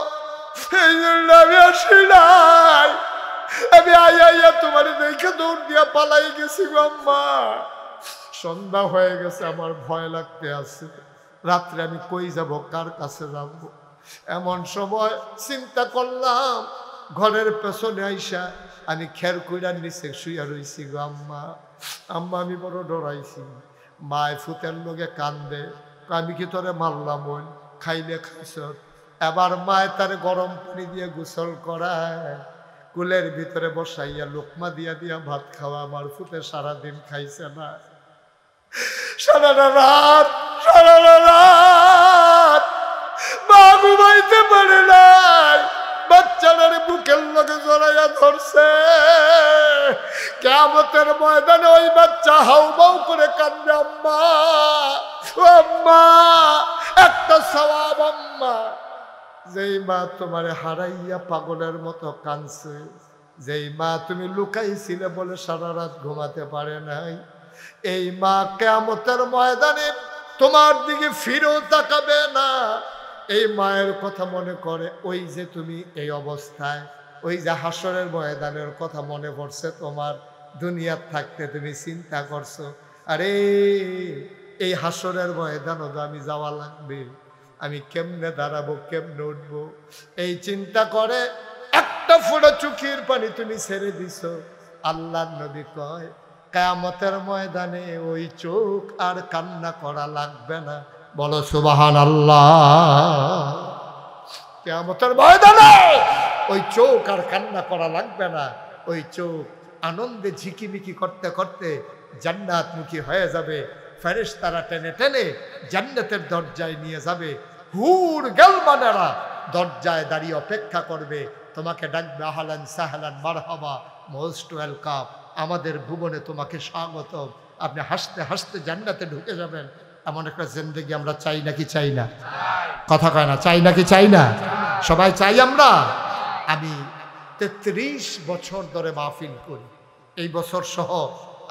এই জন্য আমি আসি নাই। আমি আইয়া তোমার দেখে দৌড় দিয়া পালাই গেছি গো আম্মা। সন্ধ্যা হয়ে গেছে, আমার ভয় লাগতে আছে, রাত্রে আমি কই যাব, কার কাছে যাব? এমন সময় চিন্তা করলাম, ঘরের পেছনে আইসা আমি খেরকুড়ার নিচে শুইয়া রইছি গো আম্মা। আম্মা আমি বড় ডরাইছি। মায় ফুতের লোকে কান্দে, আমি কি তোরে মারলাম ওই? খাইলে খাইছ। এবার মায় তার গরম পানি দিয়ে গোসল করায়, কুলের ভিতরে বসাইয়া লোকমা দিয়া দিয়া ভাত খাওয়া আমার ফুটে সারাদিন খাইছে না। সারা রাত মা ঘুমাইতে পারে নাই, বাচ্চাদের বুকের লগে জড়াইয়া ধরছে। কিয়ামতের ময়দানে ওই বাচ্চা হাউমাউ করে কান্দে, আম্মা আম্মা একটা সওয়াব আম্মা। যেই মা তোমারে হারাইয়া পাগলের মতো কাঁদছে, যেই মা তুমি লুকাইছিলে বলে সারা রাত ঘুমাতে পারে নাই, এই মা কিয়ামতের ময়দানে তোমার দিকে ফিরেও তাকাবে না। এই মায়ের কথা মনে করে, ওই যে তুমি এই অবস্থায়, ওই যে হাসরের ময়দানের কথা মনে পড়ছে তোমার। দুনিয়ার থাকতে তুমি চিন্তা করছো, আরে এই হাসরের ময়দানও তো আমি যাওয়া লাগবে, আমি কেমনে দাঁড়াবো, কেমনে উঠবো, এই চিন্তা করে একটা ফোঁটা চোখের পানি তুমি ছেড়ে দিছো। আল্লাহর নবী কয়, কিয়ামতের ময়দানে ওই চোখ আর কান্না করা লাগবে না। বলো সুবহানাল্লাহ। কিয়ামতের ময়দানে ওই চোখ আর কান্না করা লাগবে না। ওই চোখ আনন্দে ঝিকিমিকি করতে করতে জান্নাতমুখী হয়ে যাবে। ফেরেশতারা টেনে টেনে জান্নাতের দরজায় নিয়ে যাবে। হুর গেলমানেরা দরজায় দাঁড়িয়ে অপেক্ষা করবে, তোমাকে ডাকবে, আহলান সাহলান মারহাবা, মোস্ট ওয়েলকাম, আমাদের ভুবনে তোমাকে স্বাগত। আপনি হাসতে হাসতে জান্নাতে ঢুকে যাবেন। এমন একটা জিন্দেগি আমরা চাই নাকি চাই না? কথা কয় না, চাই নাকি চাই না? সবাই চাই আমরা। আমি 33 বছর ধরে মাহফিল করি, এই বছর সহ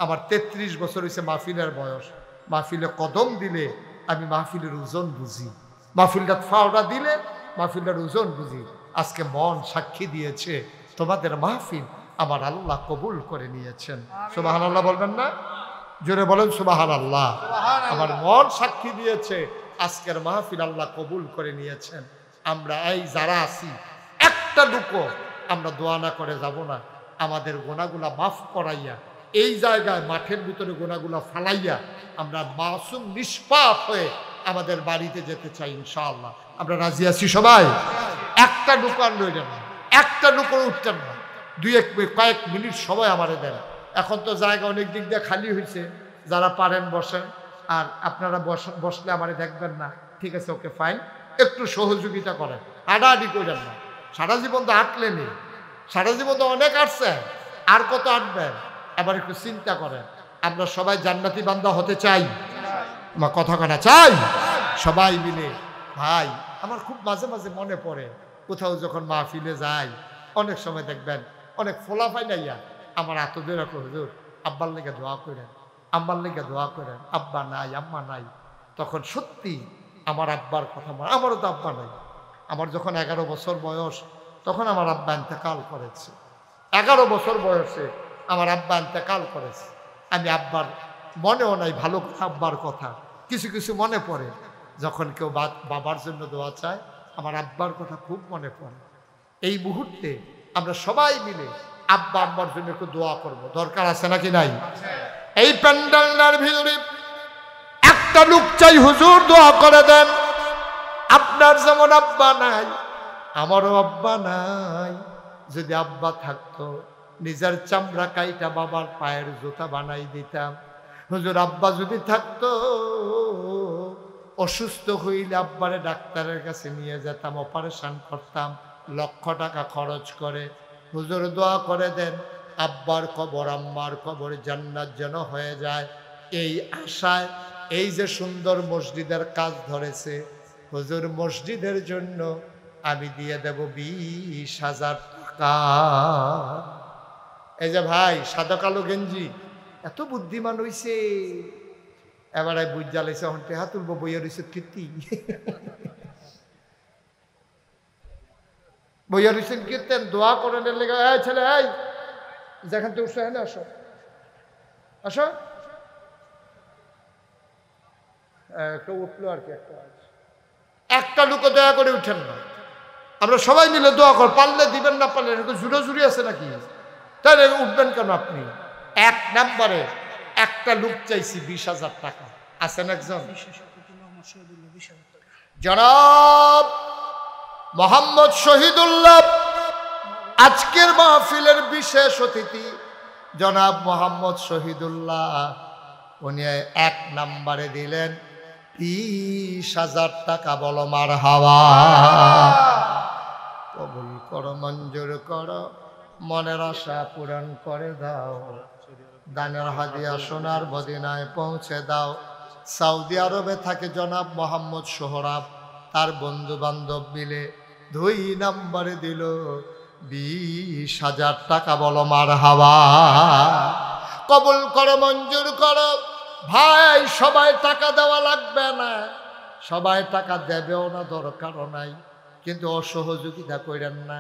আমার 33 বছর হয়েছে মাহফিলের বয়স। মাহফিলে কদম দিলে আমি মাহফিলের ওজন বুঝি, মাহফিলটা ফাওড়া দিলে মাহফিলের ওজন বুঝি। আজকে মন সাক্ষী দিয়েছে, তোমাদের মাহফিল আমার আল্লাহ কবুল করে নিয়েছেন। সুবহানাল্লাহ বলবেন না? জোরে বলেন সুবহানাল্লাহ। আমার মন সাক্ষী দিয়েছে, আজকের মাহফিল আল্লাহ কবুল করে নিয়েছেন। আমরা এই যারা আছি একটা লুকো আমরা দোয়া না করে যাব না। আমাদের গোনাগুলা মাফ করাইয়া এই জায়গায় মাঠের ভিতরে গোনাগুলা ফালাইয়া আমরা মাসুম নিষ্পাপ হয়ে আমাদের বাড়িতে যেতে চাই ইনশাআল্লাহ। আমরা রাজি আছি সবাই? একটা লুকো আর লইলেন না, একটা লুকো উঠতেন না, কয়েক মিনিট সময় আমারে দেন। এখন তো জায়গা অনেক দিক দিয়ে খালি হয়েছে, যারা পারেন বসেন, আর আপনারা বসলে আমারে দেখবেন না, ঠিক আছে, ওকে ফাইন, একটু সহযোগিতা করেন, হাঁটাহাঁটি করেন না। সারা জীবন তো হাঁটলেনি, সারা জীবন তো অনেক হাঁটছেন, আর কত হাঁটবেন? এবার একটু চিন্তা করেন। আমরা সবাই জান্নাতি বান্দা হতে চাই, আমার কথা কানা চাই সবাই মিলে। ভাই আমার খুব মাঝে মাঝে মনে পড়ে, কোথাও যখন মাহফিলে যাই, অনেক সময় দেখবেন অনেক ফোলাফাই নাইয়া আমার আতদের রাখো, হুজুর আব্বার লেগে দোয়া করেন, আম্মার লেগে দোয়া করেন, আব্বা নাই আম্মা নাই। তখন সত্যি আমার আব্বার কথা, আমারও তো আব্বা নাই। আমার যখন 11 বছর বয়স, তখন আমার আব্বা ইন্তেকাল করেছে। 11 বছর বয়সে আমার আব্বা ইন্তেকাল করেছে। আমি আব্বার মনেও নাই ভালো কথা, আব্বার কথা কিছু কিছু মনে পড়ে। যখন কেউ বাবার জন্য দোয়া চায়, আমার আব্বার কথা খুব মনে পড়ে। এই মুহূর্তে আমরা সবাই মিলে আব্বা আম্মার জন্য একটু দোয়া করব, দরকার আছে নাকি নাই? এই প্যান্ডেলটার ভিতরে একটা লোক চাই, হুজুর দোয়া করে দেন। আপনার যেমন আব্বা নাই, আমারও আব্বা নাই। যদি আব্বা থাকতো, নিজের চামড়া কাইটা বাবার পায়ের জুতা বানাই দিতাম। হুজুর আব্বা যদি থাকতো, অসুস্থ হইলে আব্বারে ডাক্তারের কাছে নিয়ে যেতাম, অপারেশন করতাম, লক্ষ টাকা খরচ করে। হুজুর দোয়া করে দেন আব্বার কবর আম্মার কবর জান্নাত যেন হয়ে যায়। এই আশায় এই যে সুন্দর মসজিদের কাজ ধরেছে, হুজুর মসজিদের জন্য আমি দিয়ে দেব 20,000 টাকা। এই যে ভাই সাদা কালো গেঞ্জি, এত বুদ্ধিমান হইছে, এবারে বুঝ জ্বালাইছে, এখন টেহা তুলবো, বইয়া রয়েছে কীর্তি, বইয়া রয়েছেন কীর্তেন, দোয়া করেন লেগে। এই ছেলে, এই যেখান থেকে উঠছে, হ্যাঁ আসো আসো, একটা উঠলো আর কি, একটা লোক দয়া করে উঠেন না। আমরা সবাই মিলে দোয়া কর, পারলে দিবেন, না পারলে জুড়ে আছে নাকি, তাহলে উঠবেন কেন আপনি? 1 নম্বরে একটা লোক চাইছি 20,000 টাকা। আছেন একজন? জনাব মোহাম্মদ শহীদুল্লাহ আজকের মাহফিলের বিশেষ অতিথি জনাব মোহাম্মদ শহীদুল্লাহ, উনি 1 নম্বরে দিলেন 30,000 টাকা। বলো মারহাবা। কবুল করো, মঞ্জুর করো, মনের আশা পূরণ করে দাও, দানের হাদিয়া সোনার মদিনায় পৌঁছে দাও। সৌদি আরবে থাকে জনাব মোহাম্মদ সোহরাব, তার বন্ধু বান্ধব মিলে 2 নম্বরে দিল 20,000 টাকা। বলো মারহাবা। কবুল করো, মঞ্জুর করো। ভাই, সবাই টাকা দেওয়া লাগবে না, সবাই টাকা দেবেও না, দরকারও নাই, কিন্তু অসহযোগিতা করেন না।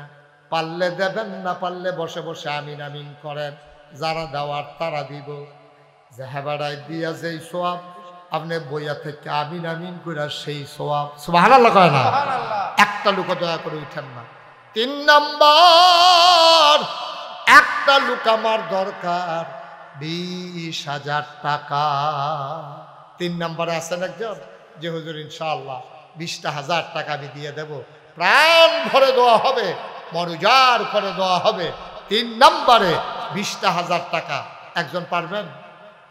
পারলে দেবেন, না পারলে বসে বসে আমিন আমিন করেন। যারা দেওয়ার তারা দিব। যে হেবাড়ায় দিয়া যেই সোয়াব, আপনি বইয়া থেকে আমিন আমিন করে সেই সোয়াব। সুবহানাল্লাহ কয় না? একটা লোক দয়া করে উঠেন না। 3 নম্বর, একটা লোক আমার দরকার 20,000 টাকা। 3 নম্বরে আছেন একজন, যে হুজুর ইনশাআল্লাহ 20,000 টাকা আমি দিয়ে দেব, প্রাণ ভরে দেওয়া হবে, মরুজার করে দেওয়া হবে। 3 নম্বরে 20,000 টাকা। একজন পারবেন?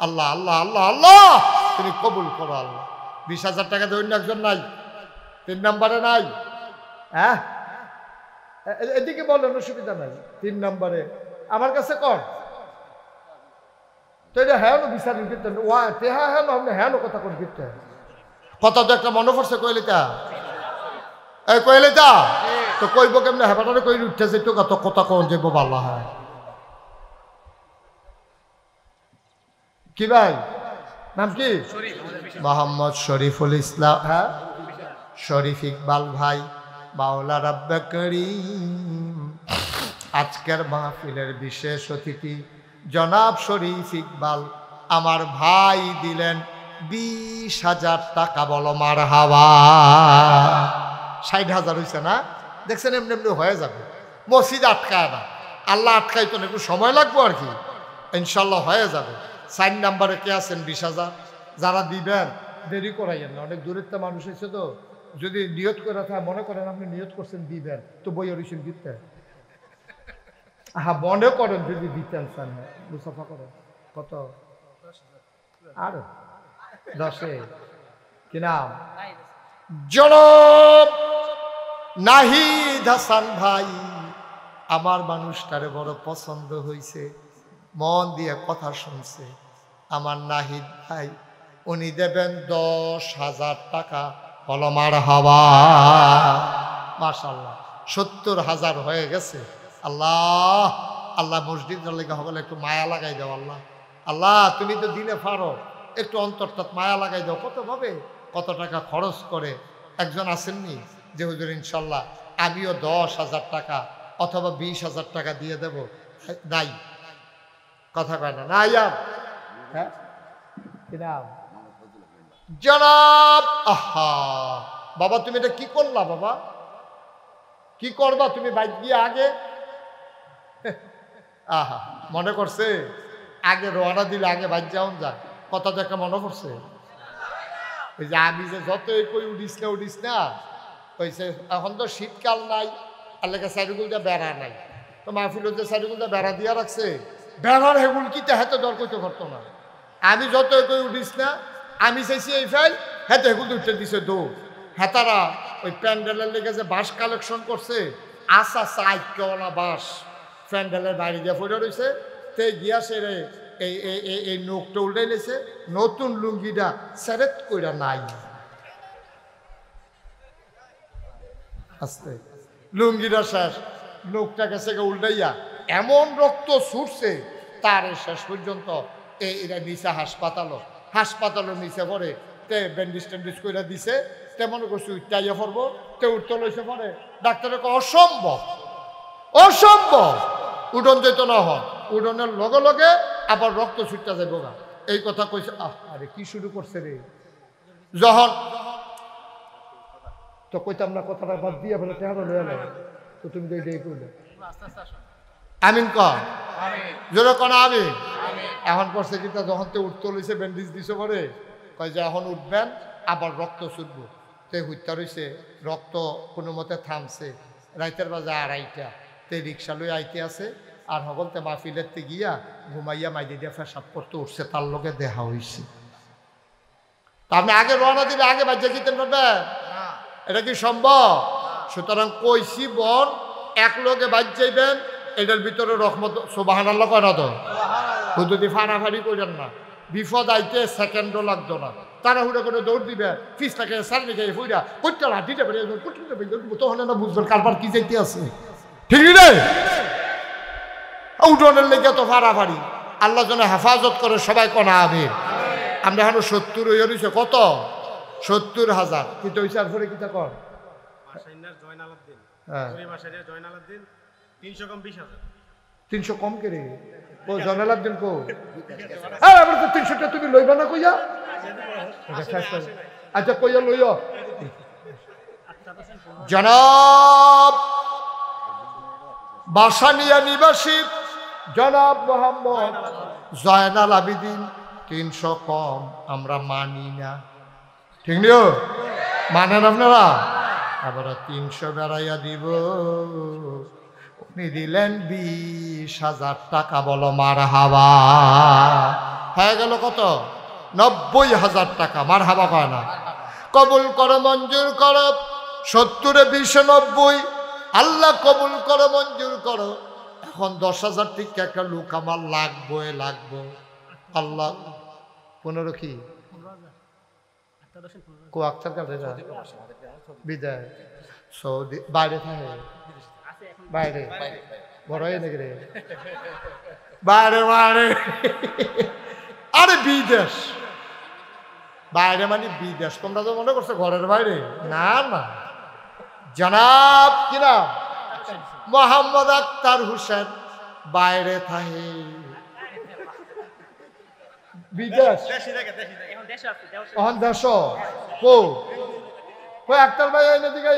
আল্লাহ আল্লাহ আল্লাহ আল্লাহ, তুমি কবুল করো আল্লাহ। 20,000 টাকা দেবেন একজন? নাই? 3 নম্বরে নাই? হ্যাঁ, এদিকে বলেন, অসুবিধা নাই। 3 নম্বরে আমার কাছে কর তো, এটা হ্যাঁ বিচারি দিতেন। হ্যাঁ হ্যাঁ আপনি হ্যাঁ কথা কোন দিতে কথা তো একটা মনে পড়ছে। কইলিতা এই কইলিতা তো কইব কেমনে? হেবাটারে কই উঠতেছে তো কত কথা কোন যাইব ভালো হয়। কি ভাই নাম কি? মোহাম্মদ শরীফুল ইসলাম। হ্যাঁ, শরীফ ইকবাল ভাই, মাওলা রাব্বে করিম। আজকের মাহফিলের বিশেষ অতিথি জনাব শরীফ ইকবাল আমার ভাই দিলেন 20,000 টাকা। বলো মারহাবা। 60,000 হয়েছে না? দেখছেন, এমনি এমনি হয়ে যাবে। মসজিদ আটকায় না, আল্লাহ আটকাইতো না, একটু সময় লাগবো আর কি, ইনশাল্লাহ হয়ে যাবে। 4 নম্বরে কে আছেন? 20,000। যারা দিবেন দেরি করাইয়েন না, অনেক দূরের তো মানুষ এসে, তো যদি নিয়ত করে থাকে, মনে করেন আপনি নিয়ত করছেন দিবেন, তো বই অরিসিন দিতে। হ্যাঁ, মনে করেন যদি দিতেন চান, মুসাফা করেন। কত? আর 10-এ কি নাম? জনাব নাহিদ হাসান ভাই। আমার মানুষটারে বড় পছন্দ হয়েছে, মন দিয়ে কথা শুনছে। আমার নাহিদ ভাই, উনি দেবেন 10,000 টাকা। বলো মারহাবা। মাশাআল্লাহ, 70,000 হয়ে গেছে। আল্লাহ আল্লাহ, মসজিদের লেগে হবে একটু মায়া লাগাই দাও আল্লাহ। আল্লাহ, তুমি তো দিলে পারো, একটু অন্তরটা মায়া লাগাই দাও। কত ভাবে কত টাকা খরচ করে। একজন আসেননি যে হুজুর ইনশাল্লাহ আমিও 10,000 টাকা অথবা 20,000 টাকা দিয়ে দেব? নাই, কথা কয় না। নাই আর হ্যাঁ কি নাম? জনাব। আহা বাবা, তুমি এটা কি করলা বাবা? কি করবা তুমি? বাইক গিয়ে আগে আহা মনে করছে আগে রোয়ানা দিলে আগে বাইক যাওন যায়। কথা তো একটা মনে করছে। ওই যে আমি যে যতই কই উঠিস না ওইসে। এখন তো শীতকাল নাই, আল্লাহকে সাইডগুল দিয়ে বেড়া নাই, তো মাহফিলের যে সাইডগুল দিয়ে বেড়া দিয়া রাখছে, বেড়ার হেগুল কি হেতে দর করতে পারতো না। আমি যতই কই উঠিস না, আমি চাইছি এই ফাইল, হেতে হেগুল উঠতে দিছে দৌ। হেতারা ওই প্যান্ডেলের লেগে যে বাঁশ কালেকশন করছে, আসা সাইকেওয়ালা বাঁশ প্যান্ডেলের বাইরে দিয়ে পড়ে রয়েছে, তে গিয়া সেরে এই নোকটা উল্টাই লেছে, নতুন লুঙ্গিটা সেরেত কইরা নাই। আস্তে লুঙ্গিটা শেষ, নোকটা গেছে উল্টাইয়া এমন রক্ত ছুটছে, তার শেষ পর্যন্ত এরা নিচে হাসপাতালের নিচে পড়ে, তে ব্যান্ডেজ ট্যান্ডেজ করে দিছে। তেমন করছে উঠটাইয়া পড়বো, তে উঠতে লইছে পরে ডাক্তারের অসম্ভব অসম্ভব, উডন যেত না হন, উডনের লগে লগে আবার রক্ত ছুটতে যাইব গা। এই কথা কইছে। আরে কি শুরু করছে রে, যখন তো কইতাম না, কথাটা বাদ দিয়ে ফেলে টেহারা লইয়া নেয়, তো তুমি তো এটাই কইলে। আমিন কর, জোরে কন আমিন। এখন করছে কিনা, যখন তো উঠতে লইছে ব্যান্ডেজ দিছে পরে কয় যে এখন উঠবেন, আবার রক্ত ছুটবো। তে হুইতা রইছে, রক্ত কোনো মতে থামছে। রাইতের বাজে 2:30, তে রিক্সা লই আইতে আছে আর সকলতে মাহফিলেতে গিয়া ঘুমাইয়া মাইদি দিয়া পেশাব করতে উঠছে, তার লোকে দেখা হয়েছে। তা আপনি আগে রওনা দিলে আগে বাজ্যা দিতেন পারবেন? এটা কি সম্ভব? সুতরাং কইছি বোন এক লোকে বাজ যাইবেন, এটার ভিতরে রহমত সুবহানাল্লাহ কয় না তো? হুদুদি ফানাফানি করেন না, বিপদ আইতে সেকেন্ডও লাগতো না, তারা হুড়ে করে দৌড় দিবে, ফিসটাকে সারনি খেয়ে ফুইরা কুটটা লাঠিটা বেরিয়ে তখন না বুঝবেন কারবার কি যাইতে আছে, ঠিক রে? উঠোনের লেগে তো ফাড়াফাড়ি, আল্লাহ যেন হেফাজত করে, সবাই কনা আমির। আমরা এখন 70 হয়ে রয়েছে, কত 70,000 কিন্তু হয়েছে। আর পরে কিতা কর 300 কম করে ও জয়নালাব্দিন কো আবার তো 300টা তুমি লইবা না কইয়া? আচ্ছা কইয়া লইও। জনাব বাসানিয়া নিবাসী জনাব মোহাম্মদ জয়নাল আবেদিন 300 কম আমরা মানি না, ঠিক নিও? মানেন আপনারা? আবার 300 বেড়াইয়া দিব। উনি দিলেন 20,000 টাকা, বলো মারহাবা। হয়ে গেল কত? 90,000 টাকা। মারহাবা কয় না? কবুল করো, মঞ্জুর করো। 70 20 90, আল্লাহ কবুল করো, মঞ্জুর করো। এখন 10,000 টিকা একটা লোক আমার লাগবো। আল্লাহ 15 কি কো আক্তার কাটে বিদায় সৌদি বাইরে থাকে, বাইরে বড় নাকি রে? বাইরে আরে বিদেশ, বাইরে মানে বিদেশ। তোমরা তো মনে করছো ঘরের বাইরে, না না। জনাব কিনা মোহাম্মদ আক্তার হোসেন বাইরে থাকে, বিদেশ। এখন দেশ কো আক্তার ভাই এদিকে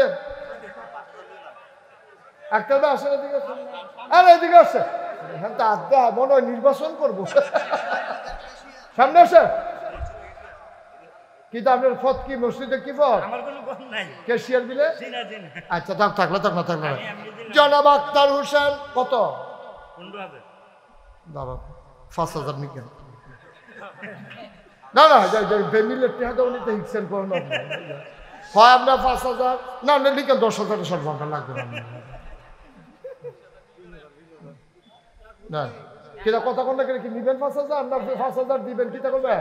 আক্তার ভাই আসলে এদিকে, আরে এদিকে আসছে। হ্যাঁ তো আড্ডা মনে হয় নির্বাচন করবো, সামনে আসে। কিন্তু আপনার ফত কি মসজিদে কি ফত? ক্যাশিয়ার দিলে? আচ্ছা থাকলো। জনাব আক্তার হোসেন কত? 5,000 নিকেন না ফ্যামিলির টেহাটা উনি তো হিকসেন করেন হয় আমরা 5,000 না লিখেন 10,000 সর্বটা লাগবে না। কিনা কথা কোনটা কি নিবেন 5,000 না 5,000 দিবেন? কিটা করবে?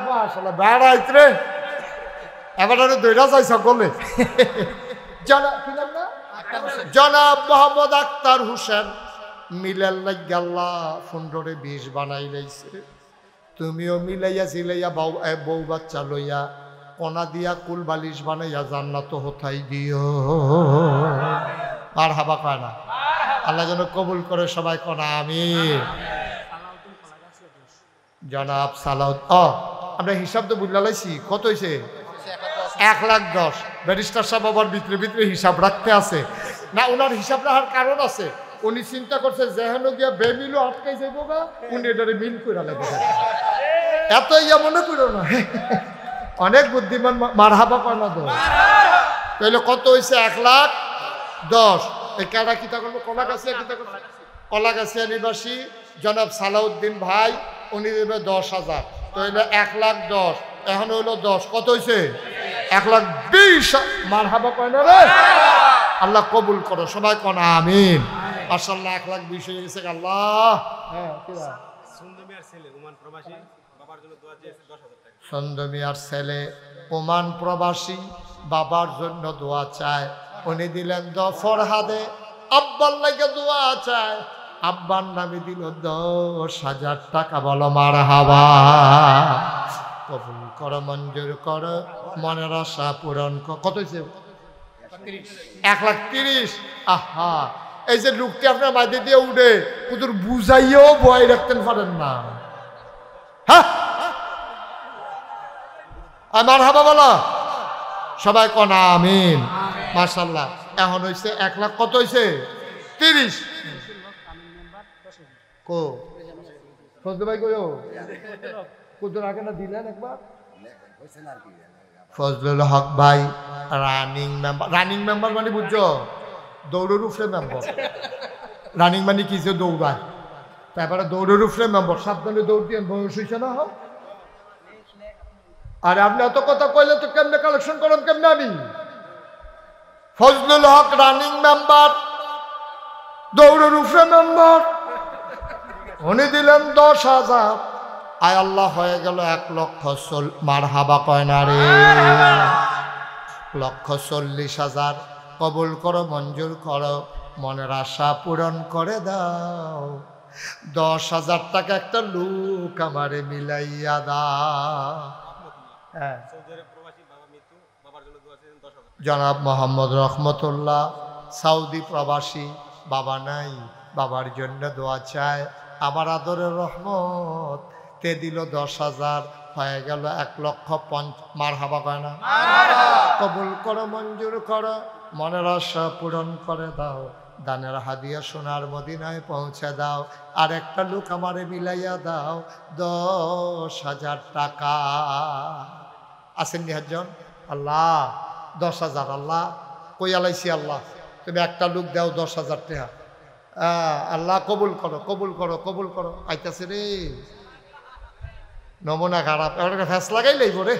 মাশাআল্লাহ বেড়াইত রে, এবার দইরা যাই সকলে। জনাব মোহাম্মদ আক্তার হোসেন মিলাল লাগাল্লাহ 15 20 বানাই লাইছে। তুমিও মিলাইয়া সিলাইয়া বউ বাচ্চা লইয়া কোনা দিয়া কুল বালিশ বানাইয়া জান্নাত হতাই দিও। আর হাবা কয় না? আল্লাহ যেন কবুল করে, সবাই কোনা আমিন। জনাব সালাউদ আমরা হিসাব তো বুঝলা লাইছি, কত হয়েছে? 1,10,000। ব্যারিস্টার সাহেব আবার ভিতরে হিসাব রাখতে আছে না, ওনার হিসাব রাখার কারণ আছে। উনি চিন্তা করছে যেহেন গিয়া বেমিলও আটকাই যাইব গা, উনি এটারে মিল করে লাগবে। এত ইয়া মনে করো না, অনেক বুদ্ধিমান। মারহাবা কয় না তো? তাহলে কত হয়েছে? 1,10,000। এই কেডা কিতা করবো? কলাগাছিয়া নিবাসী জনাব সালাউদ্দিন ভাই, উনি দেবে 10,000। তাহলে 1,10,000 এখন হইলো 10, কত হয়েছে? 1,20,000। মারহাবা কয় না রে? আল্লাহ কবুল করো, সবাই কোন আমিন। মাশাআল্লাহ 1,20,000 হয়ে গেছে। আল্লাহ সন্দমিয়ার ছেলে ওমান প্রবাসী বাবার জন্য দোয়া চায়, উনি দিলেন ফরহাদে। আব্বার লাগে দোয়া চায়, আব্বার নামে দিল 10,000 টাকা। বলো মারহাবা। কবুল করো, মঞ্জুর করো, মনের আশা পূরণ কর। কত হয়েছে? 1,30,000। আহা, এই যে লোকটি আপনার মাঝে দিয়ে উঠে কুতুর বুঝাইও ভয় রাখতেন পারেন না। হ্যাঁ মারহাবা বলো, সবাই কোন আমিন। মাশাআল্লাহ এখন হয়েছে 1,00,000। কত হয়েছে? 30। কো ফজল ভাই কইও কুতুর আগে না দিলেন একবার? ফজলুল হক ভাই রানিং মেম্বার মানে বুঝছো দৌড়ের উপরে মেম্বার। রানিং মানে কি যে দৌড়ায়, তারপরে দৌড়ের উপরে মেম্বার। সাবধানে দৌড় দিয়ে বয়স হয়েছে না হোক। আর আপনি এত কথা কইলে তো কেমনে কালেকশন করেন কেমনে আমি? ফজলুল হক রানিং মেম্বার, দৌড়ের উপরে মেম্বার, উনি দিলেন 10,000। আয় আল্লাহ হয়ে গেল 1,00,000। মারহাবা কয় না রে? 1,40,000 কবুল করো, মঞ্জুর করো, মনের আশা পূরণ করে দাও। 10,000 টাকা একটা লোক আমারে মিলাইয়া দাও। হ্যাঁ, জনাব মোহাম্মদ রহমতুল্লাহ সৌদি প্রবাসী, বাবা নাই, বাবার জন্য দোয়া চায়। আমার আদরের রহমত তে দিল 10,000, হয়ে গেল 1,50,000। মারহাবা কয় না? কবুল করো, মঞ্জুর করো, মনের আশা পূরণ করে দাও। দানের হাদিয়া সোনার মদিনায় পৌঁছে দাও। আর একটা লোক আমারে মিলাইয়া দাও 10,000 টাকা। আসেন নিহাজন? আল্লাহ 10,000। আল্লাহ কই আলাইছি? আল্লাহ তুমি একটা লোক দাও 10,000 টাকা। আল্লাহ কবুল করো, কবুল করো, কবুল করো। আইতাছে রে, নমুনা খারাপ। এবার ফ্যাস লাগাই লাইব রে,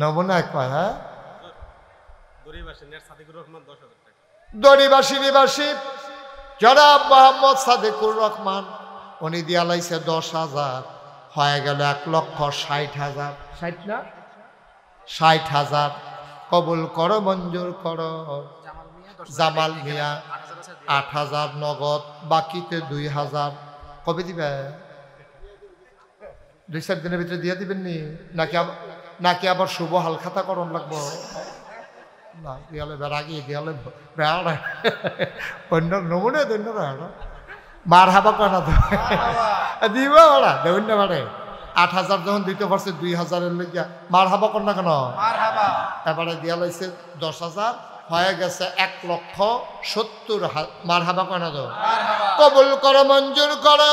নমুনা কয়। হ্যাঁ, দড়িবাসী নিবাসী জনাব মোহাম্মদ সাদেকুর রহমান, উনি দিয়া লাইছে 10,000, হয়ে গেল 1,60,000। 60 না 60,000। কবুল করো, মঞ্জুর করো। জামাল মিয়া 8,000 নগদ, বাকিতে 2,000। কবে দিবে? 2-4 দিনের ভিতরে দিয়ে দিবেন নি? নাকি আবার শুভ হালখাতা করণ লাগবো? না, দিয়ালে বেড়াগি, দিয়ালে বেড়া অন্য নমুনে দৈন্য বেড়া। মার হাবা কনা তো দিব ওরা দৈন্য বাড়ে। 8,000 যখন দিতে পারছে 2,000-এর লেগিয়া মার হাবা কর না কেন? এবারে দিয়া লাইছে 10,000, হয়ে গেছে 1,70,000। মার হাবা কনা তো? কবুল করো, মঞ্জুর করো,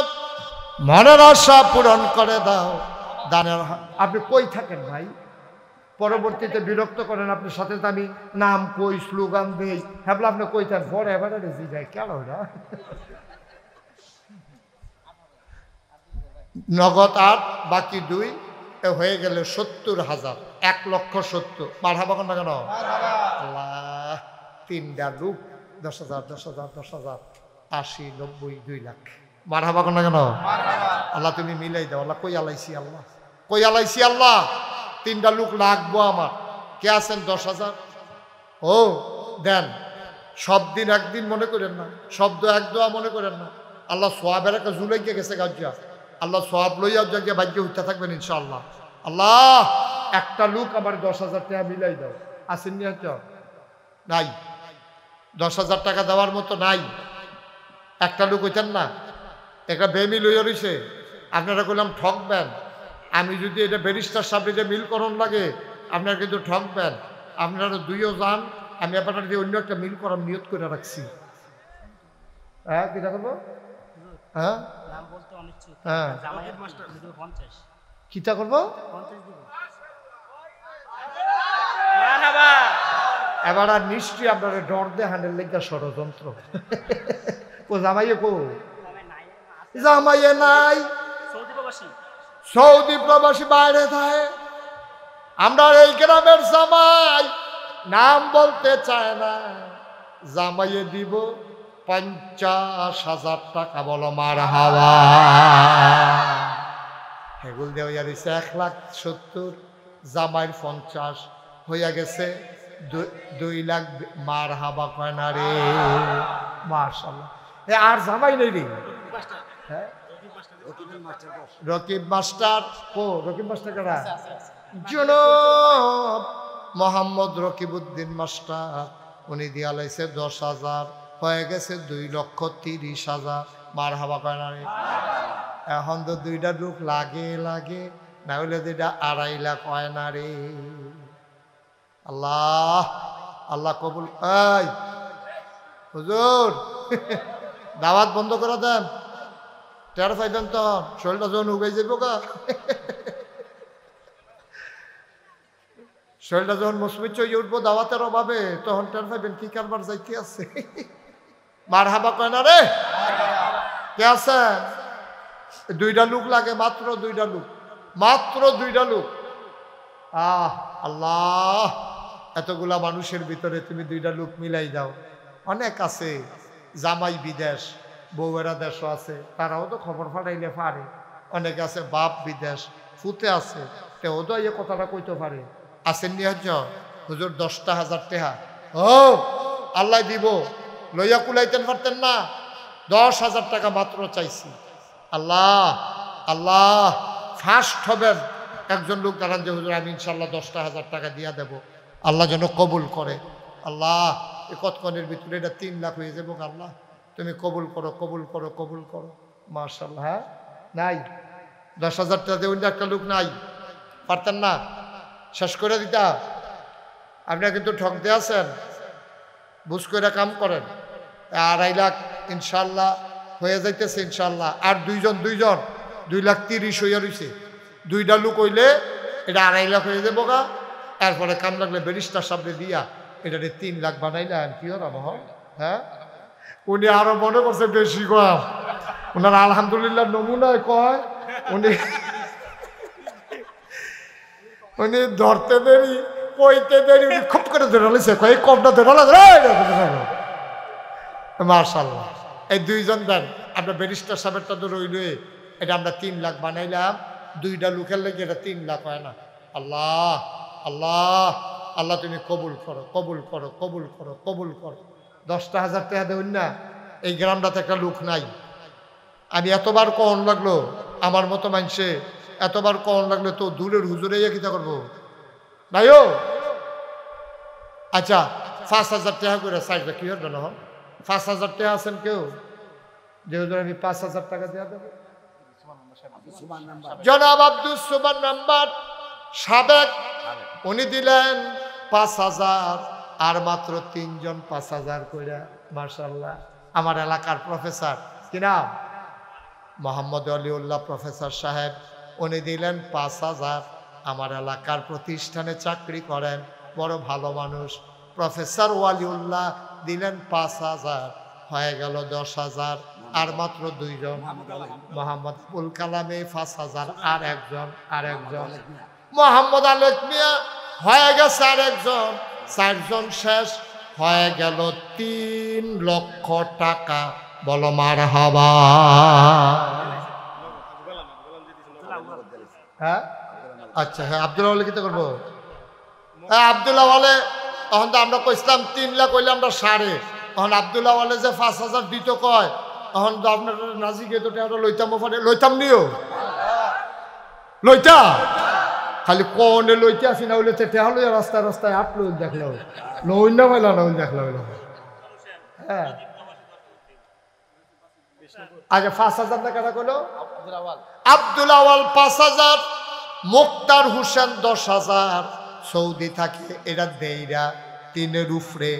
মনের আশা পূরণ করে দাও। দানের আপনি কই থাকেন ভাই? পরবর্তীতে বিরক্ত করেন আপনার সাথে। আমি নাম কই, স্লোগান দেই, হ্যাবলা আপনি কই থাকেন? পরে এবারে রেজি যায় কেন ওরা? নগদ 8, বাকি 2, হয়ে গেল 70,000। 1,70,000। মারহাবা কর না কেন? আল্লাহ 3টা লোক 10,000, 10,000, 10,000, 80, 90, 2 লাখ। মারহাবা কর না কেন? আল্লাহ তুমি মিলাই দাও। আল্লাহ কই আলাইছি? আল্লাহ কই আলাইছি? আল্লাহ 3টা লোক লাগবো আমার। কে আছেন? 10,000। ও দেন। সব দিন একদিন মনে করেন না, শব্দ এক দোয়া মনে করেন না। আল্লাহ সোয়াবের একটা জুলাইকে গেছে গাজ্জা। আল্লাহ সোয়াব লইয়া যাকে ভাগ্য হইতে থাকবেন ইনশাআল্লাহ। আল্লাহ একটা লোক আমার 10,000 টাকা মিলাই দাও। আসেন নি? নাই, 10,000 টাকা দেওয়ার মতো নাই। একটা লোক হইতেন না, একটা বেমি লইয়া রইছে। আপনারা বললাম ঠকবেন। আমি যদি এটা ব্যারিস্টার সাহেব যে মিলকরণ লাগে, আপনারা কিন্তু ঠকবেন। আপনারা 2ও যান, আমি আপনার দিয়ে অন্য একটা মিল করার নিয়ত করে রাখছি। হ্যাঁ, কিটা করবো? হ্যাঁ হ্যাঁ, কিটা করবো? এবার আর নিশ্চয়ই আপনারা ডর দে হান্ডের লেগা ষড়যন্ত্র। ও জামাইয়ে কো? জামাইয়ে নাই, সৌদি প্রবাসী বাইরে থাকে। আমরা এই গ্রামের জামাই নাম বলতে চায় না। জামাইয়ে দিব 50,000 টাকা। বলো মারহাবা। হেগুল দেওয়া দিচ্ছে 1,70,000, জামাইয়ের 50 হইয়া গেছে 2 লাখ। মারহাবা কয় না রে? মাশাআল্লাহ। আর জামাই নেই রে? হ্যাঁ, রকিব মাস্টার কো? রকিব মাস্টার কারা? জনাব মোহাম্মদ রকিবউদ্দিন মাস্টার, উনি দিয়া লাইছে 10,000, হয়ে গেছে 2,30,000। মারহাবা কয় না রে? এখন তো 2টা লোক লাগে না হইলে 2টা 2.5 লাখ হয় না রে? আল্লাহ আল্লাহ কবুল। এই হুজুর দাওয়াত বন্ধ করে দেন, টের পাইবেন তো শরীরটা যখন উগাই যাইব গা। শরীরটা যখন মসমিচ হয়ে উঠবো দাওয়াতের অভাবে তখন টের পাইবেন কি কারবার যাইতে আছে। মার হাবা কয় না রে, কে আছে? দুইটা লোক লাগে, মাত্র দুইটা লোক, মাত্র দুইটা লোক। আল্লাহ, এতগুলা মানুষের ভিতরে তুমি দুইটা লোক মিলাই দাও। অনেক আছে জামাই বিদেশ, বউয়েরা দেশও আছে, তারাও তো খবর ফাটাইলে পারে। অনেক আছে বাপ বিদেশ, ফুতে আছে, তেও তো এই কথাটা কইতে পারে। আসেন নি হুজুর 10,000 টাকা, ও আল্লাহ দিব, লইয়া কুলাইতেন পারতেন না? 10,000 টাকা মাত্র চাইছি। আল্লাহ আল্লাহ, ফার্স্ট হবেন একজন লোক দাঁড়ান যে হুজুর আমি ইনশাল্লাহ 10,000 টাকা দিয়া দেব, আল্লাহ যেন কবুল করে। আল্লাহ, এ কতক্ষণের ভিতরে এটা 3 লাখ হয়ে যাবো। আল্লাহ তুমি কবুল করো, কবুল করো, কবুল করো। মাশাআল্লাহ। হ্যাঁ, নাই 10,000 টাকা দেবেন, একটা লোক নাই, পারতেন না? শেষ করে দিতা। আপনারা কিন্তু ঠকতে আছেন, বুঝ করে কাম করেন। 2.5 লাখ ইনশাল্লাহ হয়ে যাইতেছে ইনশাল্লাহ। আর দুইজন 2,30,000 হইয়া রয়েছে। দুইটা লোক হইলে এটা 2.5 লাখ হয়ে যাবো গা। এরপরে কাম লাগলে ব্যারিস্টার সামনে দিয়া এটা 3 লাখ বানাইলাম, কি হলাম? হ্যাঁ, উনি আরো মনে করছে বেশি কম। ওনার আলহামদুলিল্লাহ নমুনায় কয় উনি ধরতে দেরি, কইতে দেরি, উনি খুব করে ধরে লিছে, কয় কমটা ধরে মাশাআল্লাহ। এই দুইজন দেন, আমরা ব্যারিস্টার সাহেবটা তো রইলে এটা আমরা 3 লাখ বানাইলাম। দুইটা লোকের লেগে এটা 3 লাখ হয় না। আল্লাহ আল্লাহ আল্লাহ, তুমি কবুল করো, কবুল করো, কবুল করো, কবুল করো। 10,000 টাকা দেবেন না? এই গ্রামটাতে একটা লোক নাই। আমি এতবার কন লাগলো, আমার মতো মানুষে এতবার কন লাগলো তো দূরের হুজুরে কিতা করবো ভাইও? আচ্ছা, 5,000 টাকা করে সাইডটা কি হবে না? 5,000 টাকা আছেন কেউ যে হুজুর আমি 5,000 টাকা দেওয়া দেবো? জনাব আব্দুল সুবহান মেম্বার সাবেক, উনি দিলেন 5,000, আর মাত্র 3 জন 5,000 করে। মাশাআল্লাহ। আমার এলাকার প্রফেসর, কি নাম? মোহাম্মদ আলিউল্লাহ প্রফেসর সাহেব, উনি দিলেন 5,000। আমার এলাকার প্রতিষ্ঠানে চাকরি করেন, বড় ভালো মানুষ। প্রফেসর ওয়ালিউল্লাহ দিলেন 5,000, হয়ে গেল 10,000। আর মাত্র 2 জন, মোহাম্মদ আবুল কালামে 5,000, আর একজন মোহাম্মদ আলেক মিয়া, হয়ে গেছে আর একজন। 4 জন শেষ, হয়ে গেল 3 লক্ষ টাকা। বলো মারহাবা। হ্যাঁ, আচ্ছা, হ্যাঁ, আব্দুল্লাহ বলে কিতা করবো? হ্যাঁ, আব্দুল্লাহ বলে তখন তো আমরা কইছিলাম 3 লাখ হইলে আমরা 5.5। তখন আব্দুল্লাহ বলে যে 5,000 দিত কয়, তখন তো আপনার নাজিকে তো টাকা লইতাম, লইতাম নিও, লইতা খালি কনে লইতে আসি না হইলে টেহা লইয়া রাস্তায় রাস্তায় আটলো দেখলো, নইন না পাইলা না দেখলো। হ্যাঁ, আগে 5,000 টাকাটা করলো আব্দুল আওয়াল 5,000, মুক্তার হোসেন 10,000, সৌদি থাকে এরা দেইরা 3-এর উপরে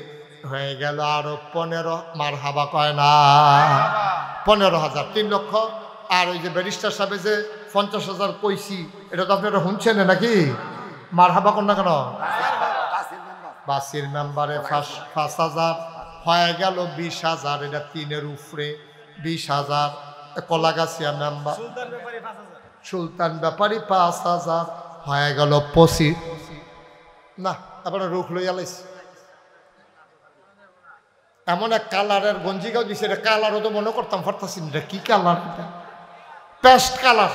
হয়ে গেল আরো 15। মারহাবা কয় না? 15,000, 3 লক্ষ। আর ওই যে ব্যারিস্টার সাহেব যে 50,000 কইছি, এটা তো আপনারা শুনছেন নাকি? মারহাবা কর না কেন? বাসির মেম্বারে 5,000, হয়ে গেল 20,000। এটা 3-এর উপরে 20,000। কলাগাছিয়া মেম্বার সুলতান ব্যাপারী 5,000, হয়ে গেল 25। না, আপনারা রুখ লইয়া লাইছে। এমন এক কালারের গঞ্জিকাও দিছে, এটা কালারও তো মনে করতাম পারতাছি না কি কালার, পেস্ট কালার।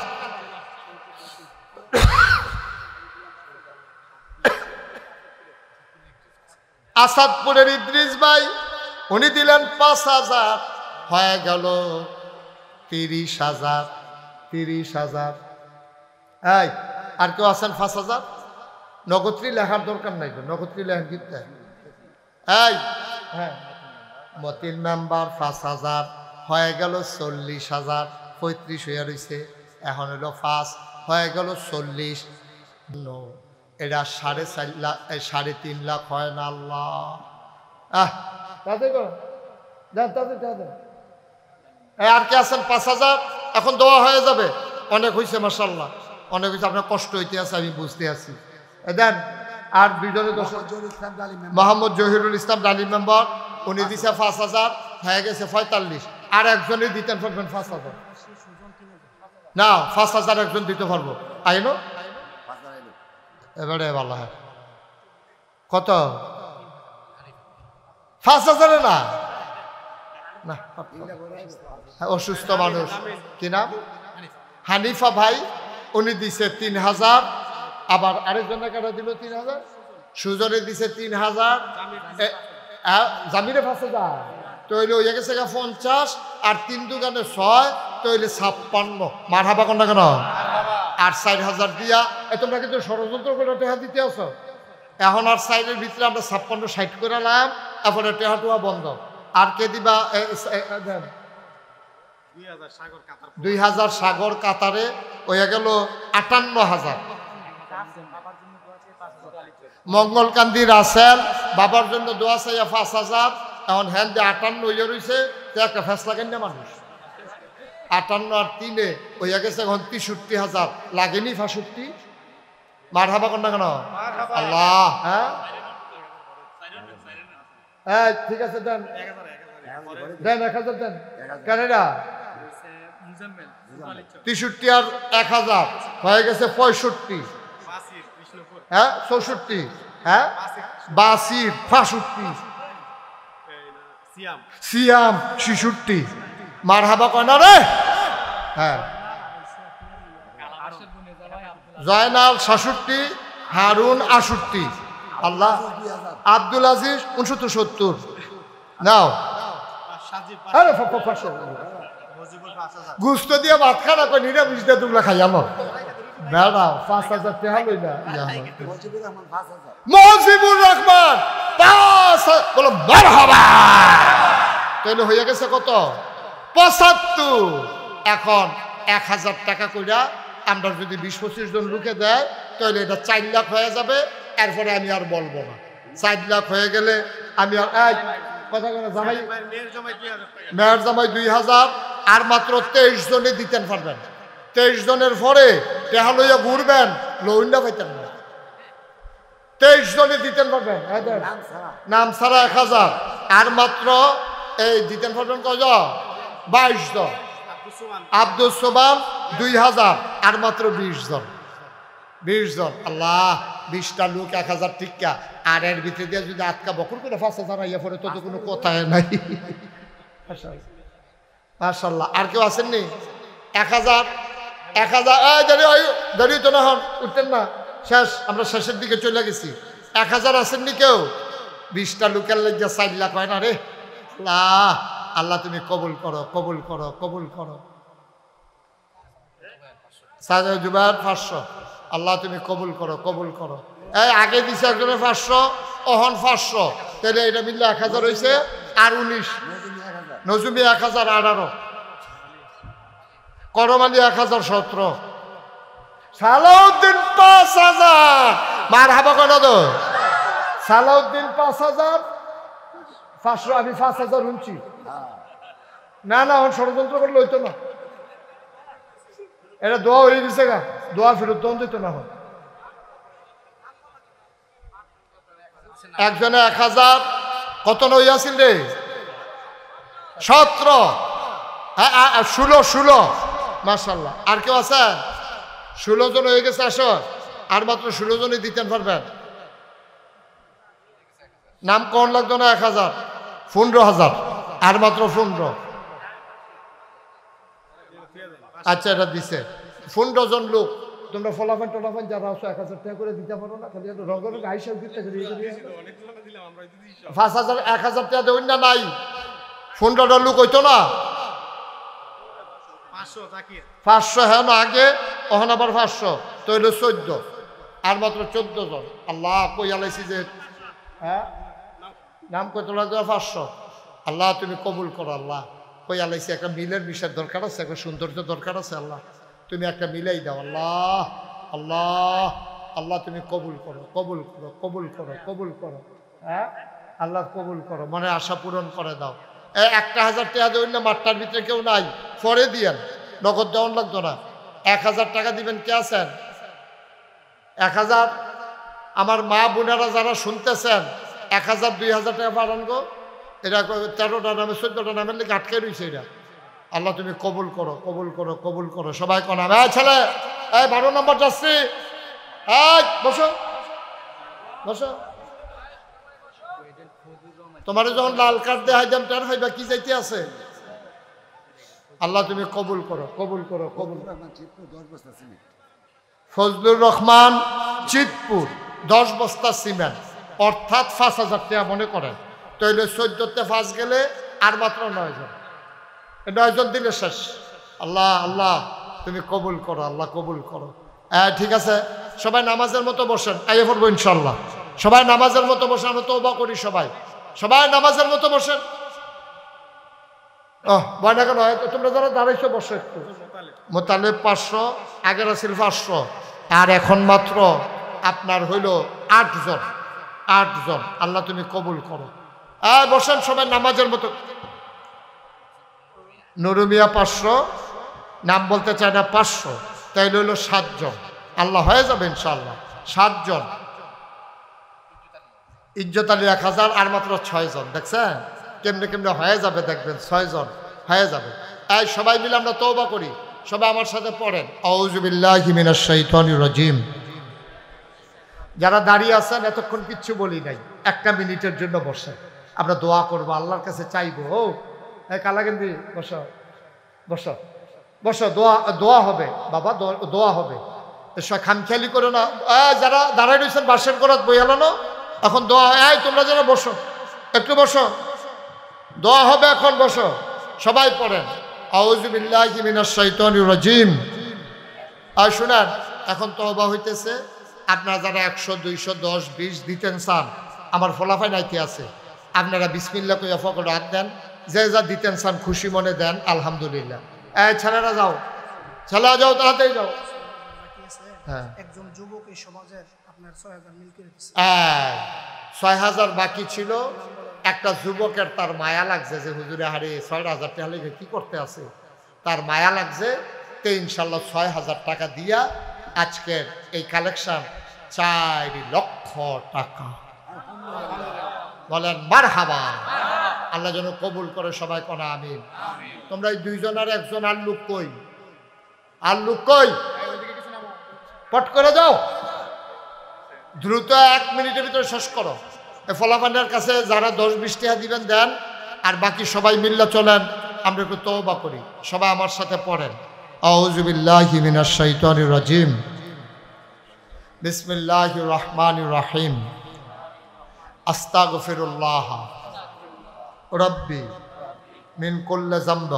আসাদপুরের ইদ্রিস ভাই, উনি দিলেন 5,000, হয়ে গেল 30,000। 30,000। এই আর কেউ আছেন 5,000? নগত্রী লেখার দরকার নাই তো, নগত্রী লেখার কিনতে। এই হ্যাঁ, মতিন মেম্বার 5,000, হয়ে গেল 40,000। 35 হয়ে রয়েছে, এখন হলো 5, হয়ে গেল 40। এটা 4.5 লাখ, 3.5 লাখ হয় না? আল্লাহ, আর কে আছেন 5,000? এখন দেওয়া হয়ে যাবে। অনেক হয়েছে মাশাআল্লাহ, অনেক হয়েছে। আপনার কষ্ট হইতে আছে, আমি বুঝতে আছি। দেন আর দুইজনে 10 মোহাম্মদ জহিরুল ইসলাম ডালি মেম্বার উনি দিছে 5000 হয়ে গেছে 45 আর একজনই দিতেন পারবেন 5000 না 5000 একজন দিতে পারবো আইনো এবারে ভালো হয় কত 5000 না না অসুস্থ মানুষ কি নাম হানিফা ভাই উনি দিছে 3000 আবার আরেকজনের কাটা দিল 3000 সুজনে দিছে 3000 জামিরে 5000 তৈলে হয়ে গেছে 50 আর 3 দোকানে 6 তৈলে 56 মারহাবা কোন না কেন আর 4000 দিয়া তোমরা কিন্তু ষড়যন্ত্র করে টাকা দিতে আসো এখন আর সাইডের ভিতরে আমরা 56 60 করে লাম এরপরে টেহাটুয়া বন্ধ আর কে দিবা 2000 সাগর কাতারে হয়ে গেল 58000 মঙ্গলকান্দি রাসেল বাবার জন্য দোয়া চাইয়া 5000 এখন হ্যান দিয়ে 58 হয়ে রয়েছে একটা ফেসলা কেন মানুষ 58 আর 3 হয়ে গেছে এখন 63000 লাগেনি 65 মারহাবা কোন না কেন আল্লাহ হ্যাঁ হ্যাঁ ঠিক আছে দেন 1000 দেন কেনেডা 63 আর 1000 হয়ে গেছে 65 হ্যাঁ 64 হ্যাঁ বাসির 65 সিয়াম 66 মারহাবা কয় না রে হ্যাঁ জয়নাল 66 হারুন 68 আল্লাহ আব্দুল আজিজ 69 নাও আরে গুস্ত দিয়ে ভাত খানা কই নিরামিষ দিয়ে দুগলা খাই আমার বেড়া 5000 টাকা লই না মজিবুর রহমান 5 বলো মারহাবা তাহলে হয়ে গেছে কত 75 এখন 1000 টাকা কইরা আমরা যদি 20-25 জন লোকে দেয় তাহলে এটা 4 লাখ হয়ে যাবে এরপরে আমি আর বলবো না 4 লাখ হয়ে গেলে আমি আর কথা বলে জামাই মেয়ের জামাই 2000 আর মাত্র 23 জনে দিতেন পারবেন 23 জনের পরে টেহা লইয়া ঘুরবেন লইন্ডা পাইতেন না 23 জনে দিতেন পারবেন নাম ছাড়া 1000 আর মাত্র এই দিতেন পারবেন কয়জন 22 জন আব্দুল সোবাম 2000 আর মাত্র 20 জন আল্লাহ 20টা লোক 1000 টিকা আর এর ভিতরে দিয়ে যদি আটকা বকর করে 5000 আইয়া পরে তো কোনো কথাই নাই মাশাআল্লাহ আর কেউ আসেননি 1000 দাঁড়িয়ে তো না হন উঠতেন না শেষ আমরা শেষের দিকে চলে গেছি 1000 আসেননি কেউ 20টা লোকের লেগে 4 লাখ হয় না রে আল্লাহ আল্লাহ তুমি কবুল করো সাজা জুবাইর 500 আল্লাহ তুমি কবুল করো এই আগে দিছে একজনের 500 ওহন 500 তাহলে এটা মিললে 1000 হয়েছে আর 19 নজুমি 1018 করমালি 1017 সালাউদ্দিন 5000 মারহাবা কেন তো সালাউদ্দিন 5000 500 আমি 5000 শুনছি না এখন ষড়যন্ত্র করলে হইতো না এটা দোয়া হয়ে গেছে গা দোয়া ফেরত তখন দিত না হয় একজনে 1000 কত হইয়াছিল রে 17 হ্যাঁ 16 মাশাআল্লাহ আর কেউ আছে 16 জন হয়ে গেছে আসো আর মাত্র 16 জনই দিতেন পারবেন নাম কোন লাগতো না 1000 15000 আর মাত্র 15 আচ্ছা এটা দিছে 15 জন লোক তোমরা ফলাফল যারা আছো 1000 টাকা করে দিতে পারো না খালি রঙের আইসব দিতে 5000 1000 টাকা দেউন না নাই 15টা লোক হইতো না 500 হ্যাঁ না আগে ওখানে আবার 500 তো হইলো 14 আর মাত্র 14 জন আল্লাহ কই আলাইছি যে হ্যাঁ নাম কত লাগবে 500 আল্লাহ তুমি কবুল করো আল্লাহ কই আলাইছি একটা মিলের বিষয়ের দরকার আছে একটা সৌন্দর্য দরকার আছে আল্লাহ তুমি একটা মিলাই দাও আল্লাহ আল্লাহ আল্লাহ তুমি কবুল করো হ্যাঁ আল্লাহ কবুল করো মনে আশা পূরণ করে দাও 1000 টাকা দেবেন না মাঠটার ভিতরে কেউ নাই পরে দিয়েন নগদ দেওয়ান লাগতো না 1000 টাকা দিবেন কে আছেন 1000 আমার মা বোনেরা যারা শুনতেছেন 1000 2000 টাকা পাঠান গো। এটা 13টা নামে 14টা নামের লিখে আটকে রয়েছে। এটা আল্লাহ তুমি কবুল করো, কবুল করো, কবুল করো। সবাই কোন ছেলে, এই 12 নম্বর যাচ্ছি, এই বসো বসো। তোমার যখন লাল কার্ড দেয় হাইদাম টার হইবা কি যাইতে আছে। আল্লাহ তুমি কবুল করো, কবুল করো, কবুল। ফজলুর রহমান চিতপুর 10 বস্তা সিমেন্ট, অর্থাৎ 5000 টাকা মনে করেন। তাইলে 14তে 5 গেলে আর মাত্র 9 জন। 9 জন দিলে শেষ। আল্লাহ আল্লাহ তুমি কবুল করো, আল্লাহ কবুল করো। ঠিক আছে, সবাই নামাজের মতো বসেন, আইয়ে পড়বো ইনশাল্লাহ। সবাই নামাজের মতো বসেন, আমরা তওবা করি সবাই। সবাই নামাজের মতো বসেন। ভয় না কেন, তোমরা যারা দাঁড়াইছো বসো একটু। মোতালেব 500, আগের ছিল 500, আর এখন মাত্র আপনার হইল 8 জন। 8 জন। আল্লাহ তুমি কবুল করো। বসেন সবাই নামাজের মতো। নুরুমিয়া 500, নাম বলতে চায় না 500, তাই হইল 7 জন। আল্লাহ হয়ে যাবে ইনশাআল্লাহ 7 জন। ইজ্জত আলী 1000, আর মাত্র 6 জন। দেখছেন কেমনে কেমনে হয়ে যাবে, দেখবেন 6 জন হয়ে যাবে। সবাই মিলে আমরা তওবা করি। সবাই আমার সাথে পড়েন, আউযু বিল্লাহি মিনাশ শাইতানির রাজিম। যারা দাঁড়িয়ে আছেন এতক্ষণ কিচ্ছু বলি নাই, 1 মিনিটের জন্য বসেন। আমরা দোয়া করবো, আল্লাহর কাছে চাইবো। কালাগেন্দি বসো বসো বসো, দোয়া হবে বাবা, দোয়া হবে। খামখেয়ালি করো না। যারা দাঁড়ায় রয়েছেন বাসের করাত বইয়ালানো, এখন দোয়া। তোমরা যারা বসো একটু বসো, দোয়া হবে এখন, বসো। সবাই পড়েন, আউযু বিল্লাহি মিনাশ শাইতানির রাজিম। শুনেন, এখন তওবা হইতেছে। আপনারা যারা 100 200 10 20 দিতেন চান, আমার ফলাফল নাইতে আছে। আপনারা বিসমিল্লাহ কইয়া ফকরে হাত দেন। যে যা দিতেন চান খুশি মনে দেন, আলহামদুলিল্লাহ। ছেলেরা যাও, ছেলেরা যাও, তাড়াতাড়ি যাও। হ্যাঁ, একজন যুবক এই সমাজের আপনার 6000 মিল করে দিয়েছে। 6000 বাকি ছিল। একটা যুবকের তার মায়া লাগছে যে হুজুরে হারে 6000 টাকা লেগে কি করতে আছে, তার মায়া লাগছে। তো ইনশাল্লাহ 6000 টাকা দিয়া আজকের এই কালেকশন 4 লক্ষ টাকা। বলেন মারহাবা। আল্লাহ যেন কবুল করে, সবাই কোন আমিন। তোমরা এই 2 জন আর 1 জন, আর লোক কই? আর লোক কই? পট করে যাও, দ্রুত 1 মিনিটের ভিতরে শেষ করো। ফলাফানের কাছে যারা 10-20 টাকা দিবেন দেন, আর বাকি সবাই মিল্লা চলেন, আমরা একটু তওবা করি। সবাই আমার সাথে পড়েন, আউযু বিল্লাহি মিনাশ শাইতানির রাজিম, বিসমিল্লাহির রহমানির রহিম, আস্তাগফিরুল্লাহ রাব্বি মিন কুল্লি যামব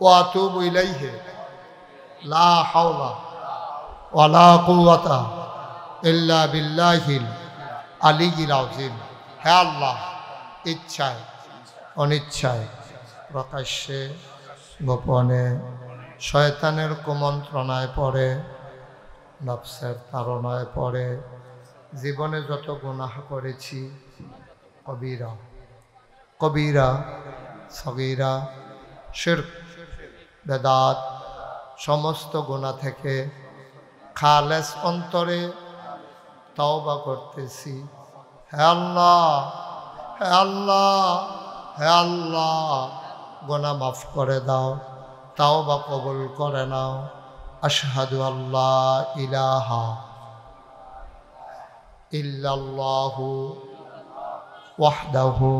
ওয়া আতুবু ইলাইহি লা হাওলা ওয়ালা কুওয়াতা ইল্লা বিল্লাহিল আলিয়্যিল আযীম। হে আল্লাহ, ইচ্ছায় অনিচ্ছায়, প্রকাশ্যে গোপনে, শয়তানের কুমন্ত্রণায় পড়ে, নফসের তাড়নায় পড়ে জীবনে যত গুনাহ করেছি, কবিরা কবিরা সগীরা, শিরক বেদাত, সমস্ত গুনাহ থেকে খালেস অন্তরে তওবা করতেছি। হে আল্লাহ, হে আল্লাহ, হে আল্লাহ, গুনাহ মাফ করে দাও, তওবা কবুল করে নাও। আশহাদু আল্লাহ ইলাহা ইল্লাল্লাহু ওয়াহদাহু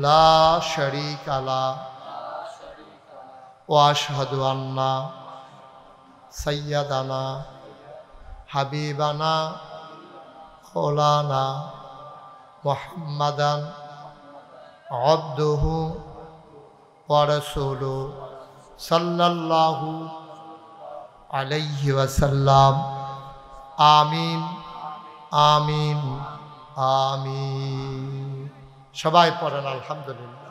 লা শারীকা লাহু ওয়া আশহাদু আন্না সাইয়্যিদানা হাবিবানা মাওলানা মুহাম্মাদান আবদুহু ওয়া রাসূলুহু সাল্লাল্লাহু আলাইহি ওয়াসাল্লাম। আমিন আমিন আমিন। সবাই পড়েন আলহামদুলিল্লাহ।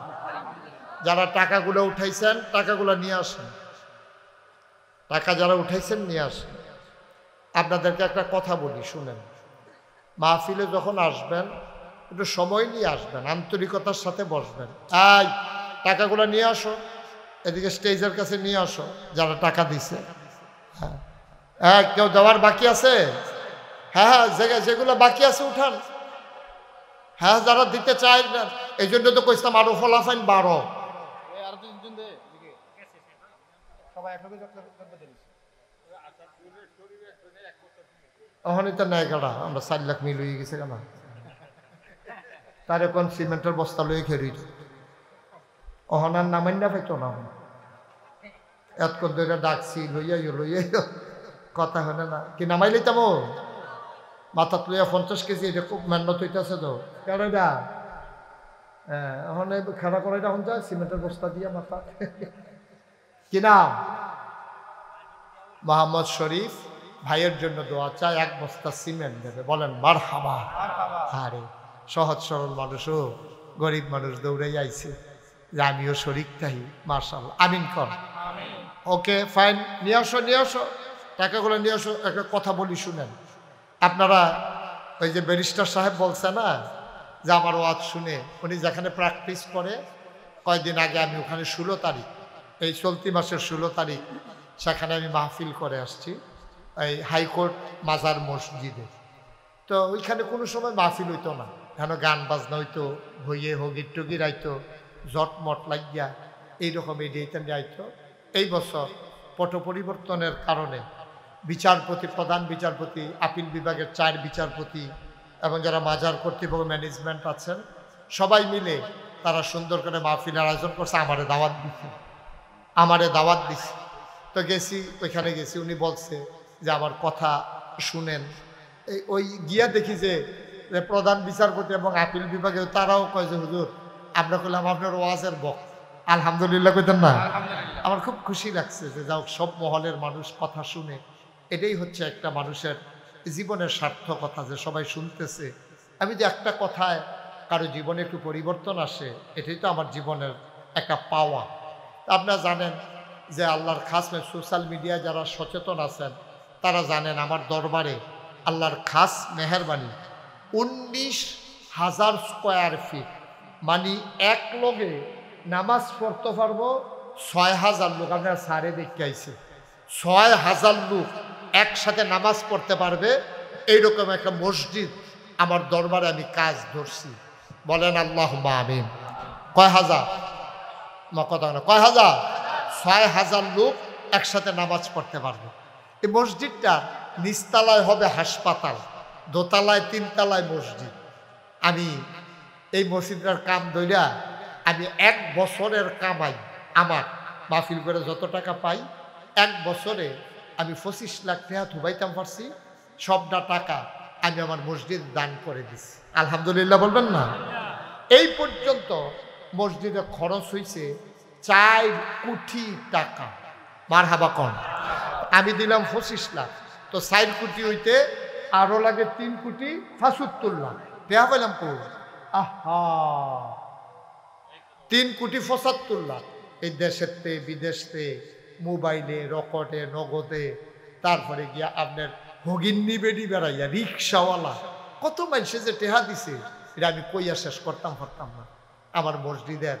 যারা টাকাগুলো উঠাইছেন টাকাগুলো নিয়ে আসেন, টাকা যারা উঠাইছেন নিয়ে আসেন। আপনাদেরকে একটা কথা বলি, শুনেন। মাহফিলে যখন আসবেন একটু সময় নিয়ে আসবেন, আন্তরিকতার সাথে বসবেন। টাকাগুলো নিয়ে আসো, এদিকে স্টেজের কাছে নিয়ে আসো যারা টাকা দিছে। হ্যাঁ, কেউ দেওয়ার বাকি আছে? হ্যাঁ হ্যাঁ, যেগুলো বাকি আছে উঠান। হ্যাঁ, যারা দিতে চায় না, এই জন্য তো কইতাম আরো ফলাফাইন 12। ওখানে তো নাই কাটা, আমরা 4 লাখ মিল হয়ে গেছে কেন? তার এখন সিমেন্টের বস্তা লয়ে খেরি ওহনার নামাই না পাইতো না। এত করে ডাকছি লইয়া কথা হয় না, কি নামাই লইতাম মাথাত লইয়া 50 কেজি, এটা খুব মেহনত হইতেছে তো কেডা। হ্যাঁ, এখন খেলা করে এখন যায় সিমেন্টের বস্তা দিয়া মাথা। কি নাম? মোহাম্মদ শরীফ ভাইয়ের জন্য দোয়া চায়, 1 বস্তা সিমেন্ট দেবে, বলেন মারহাবা। আরে সহজ সরল মানুষও, গরিব মানুষ দৌড়াই আইছে যে আমিও শরীক তাই, মাশাআল্লাহ, আমিন কর। ওকে ফাইন, নিয়ে আসো টাকাগুলো নিয়ে আসো। একটা কথা বলি শুনেন আপনারা, ওই যে ব্যারিস্টার সাহেব বলছে না যে আমার ওয়াজ শুনে, উনি যেখানে প্র্যাকটিস করে, কয়েকদিন আগে আমি ওখানে 16 তারিখ, এই চলতি মাসের 16 তারিখ সেখানে আমি মাহফিল করে আসছি, এই হাইকোর্ট মাজার মসজিদে। তো ওইখানে কোনো সময় মাহফিল হইতো না, কেন গান বাজনা হইতো, হইয়ে হগির টগির আইতো, জটমট লাগিয়া এইরকম এডিয়েতেন আইতো। এই বছর পট পরিবর্তনের কারণে বিচারপতি, প্রধান বিচারপতি, আপিল বিভাগের 4 বিচারপতি এবং যারা মাজার কর্তৃপক্ষ ম্যানেজমেন্ট আছেন, সবাই মিলে তারা সুন্দর করে মাহফিলের আয়োজন করছে। আমারে দাওয়াত দিছে। তো গেছি, ওইখানে গেছি, উনি বলছে যে আমার কথা শুনেন। ওই গিয়া দেখি যে প্রধান বিচারপতি এবং আপিল বিভাগে তারাও কয় যে হুজুর আমরা করলাম আপনার ওয়াজের বক, আলহামদুলিল্লাহ কইতেন না? আমার খুব খুশি লাগছে যে যাও, সব মহলের মানুষ কথা শুনে, এটাই হচ্ছে একটা মানুষের জীবনের সার্থকতা, যে সবাই শুনতেছে। আমি যে একটা কথায় কারো জীবনে একটু পরিবর্তন আসে, এটাই তো আমার জীবনের একটা পাওয়া। আপনারা জানেন যে আল্লাহর খাস সোশ্যাল মিডিয়া যারা সচেতন আছেন তারা জানেন আমার দরবারে আল্লাহর খাস মেহেরবানি 19,000 স্কোয়ার ফিট, মানে এক লগে নামাজ পড়তে পারবো 6,000 লোক। আপনার সারে দেখতে আইছে 6,000 লোক একসাথে নামাজ পড়তে পারবে, এইরকম একটা মসজিদ আমার দরবারে আমি কাজ ধরছি। বলেন আল্লাহুম্মা আমিন। কয় হাজার? কথা না, কয় হাজার? 6,000 লোক একসাথে নামাজ পড়তে পারবে। এই মসজিদটা নিচতলায় হবে হাসপাতাল, দোতলায় 3 তলায় মসজিদ। আমি এই মসজিদটার কাম ধইরা আমি 1 বছরের কামাই, আমার মাহফিল করে যত টাকা পাই 1 বছরে আমি 25 লাখ টাকা থুবাইতাম পারছি। সবটা টাকা আমি আমার মসজিদ দান করে দিছি, আলহামদুলিল্লাহ বলবেন না? এই পর্যন্ত মসজিদে খরচ হয়েছে 4 কোটি টাকা, মারহাবা কোন। আমি দিলাম 25 লাখ, তো 4 কোটি হইতে আরো লাগে 3 কোটি 75 লাখ টাকা পেলাম কো। আহা, 3 কোটি 75 লাখ এই দেশেতে বিদেশে, মোবাইলে, রকটে, নগদে, তারপরে গিয়া আপনার হগিন্নি বেডি বেড়াইয়া রিক্সাওয়ালা কত মানুষে যে টেহা দিছে, এটা আমি কইয়া শেষ করতাম না। আমার মসজিদের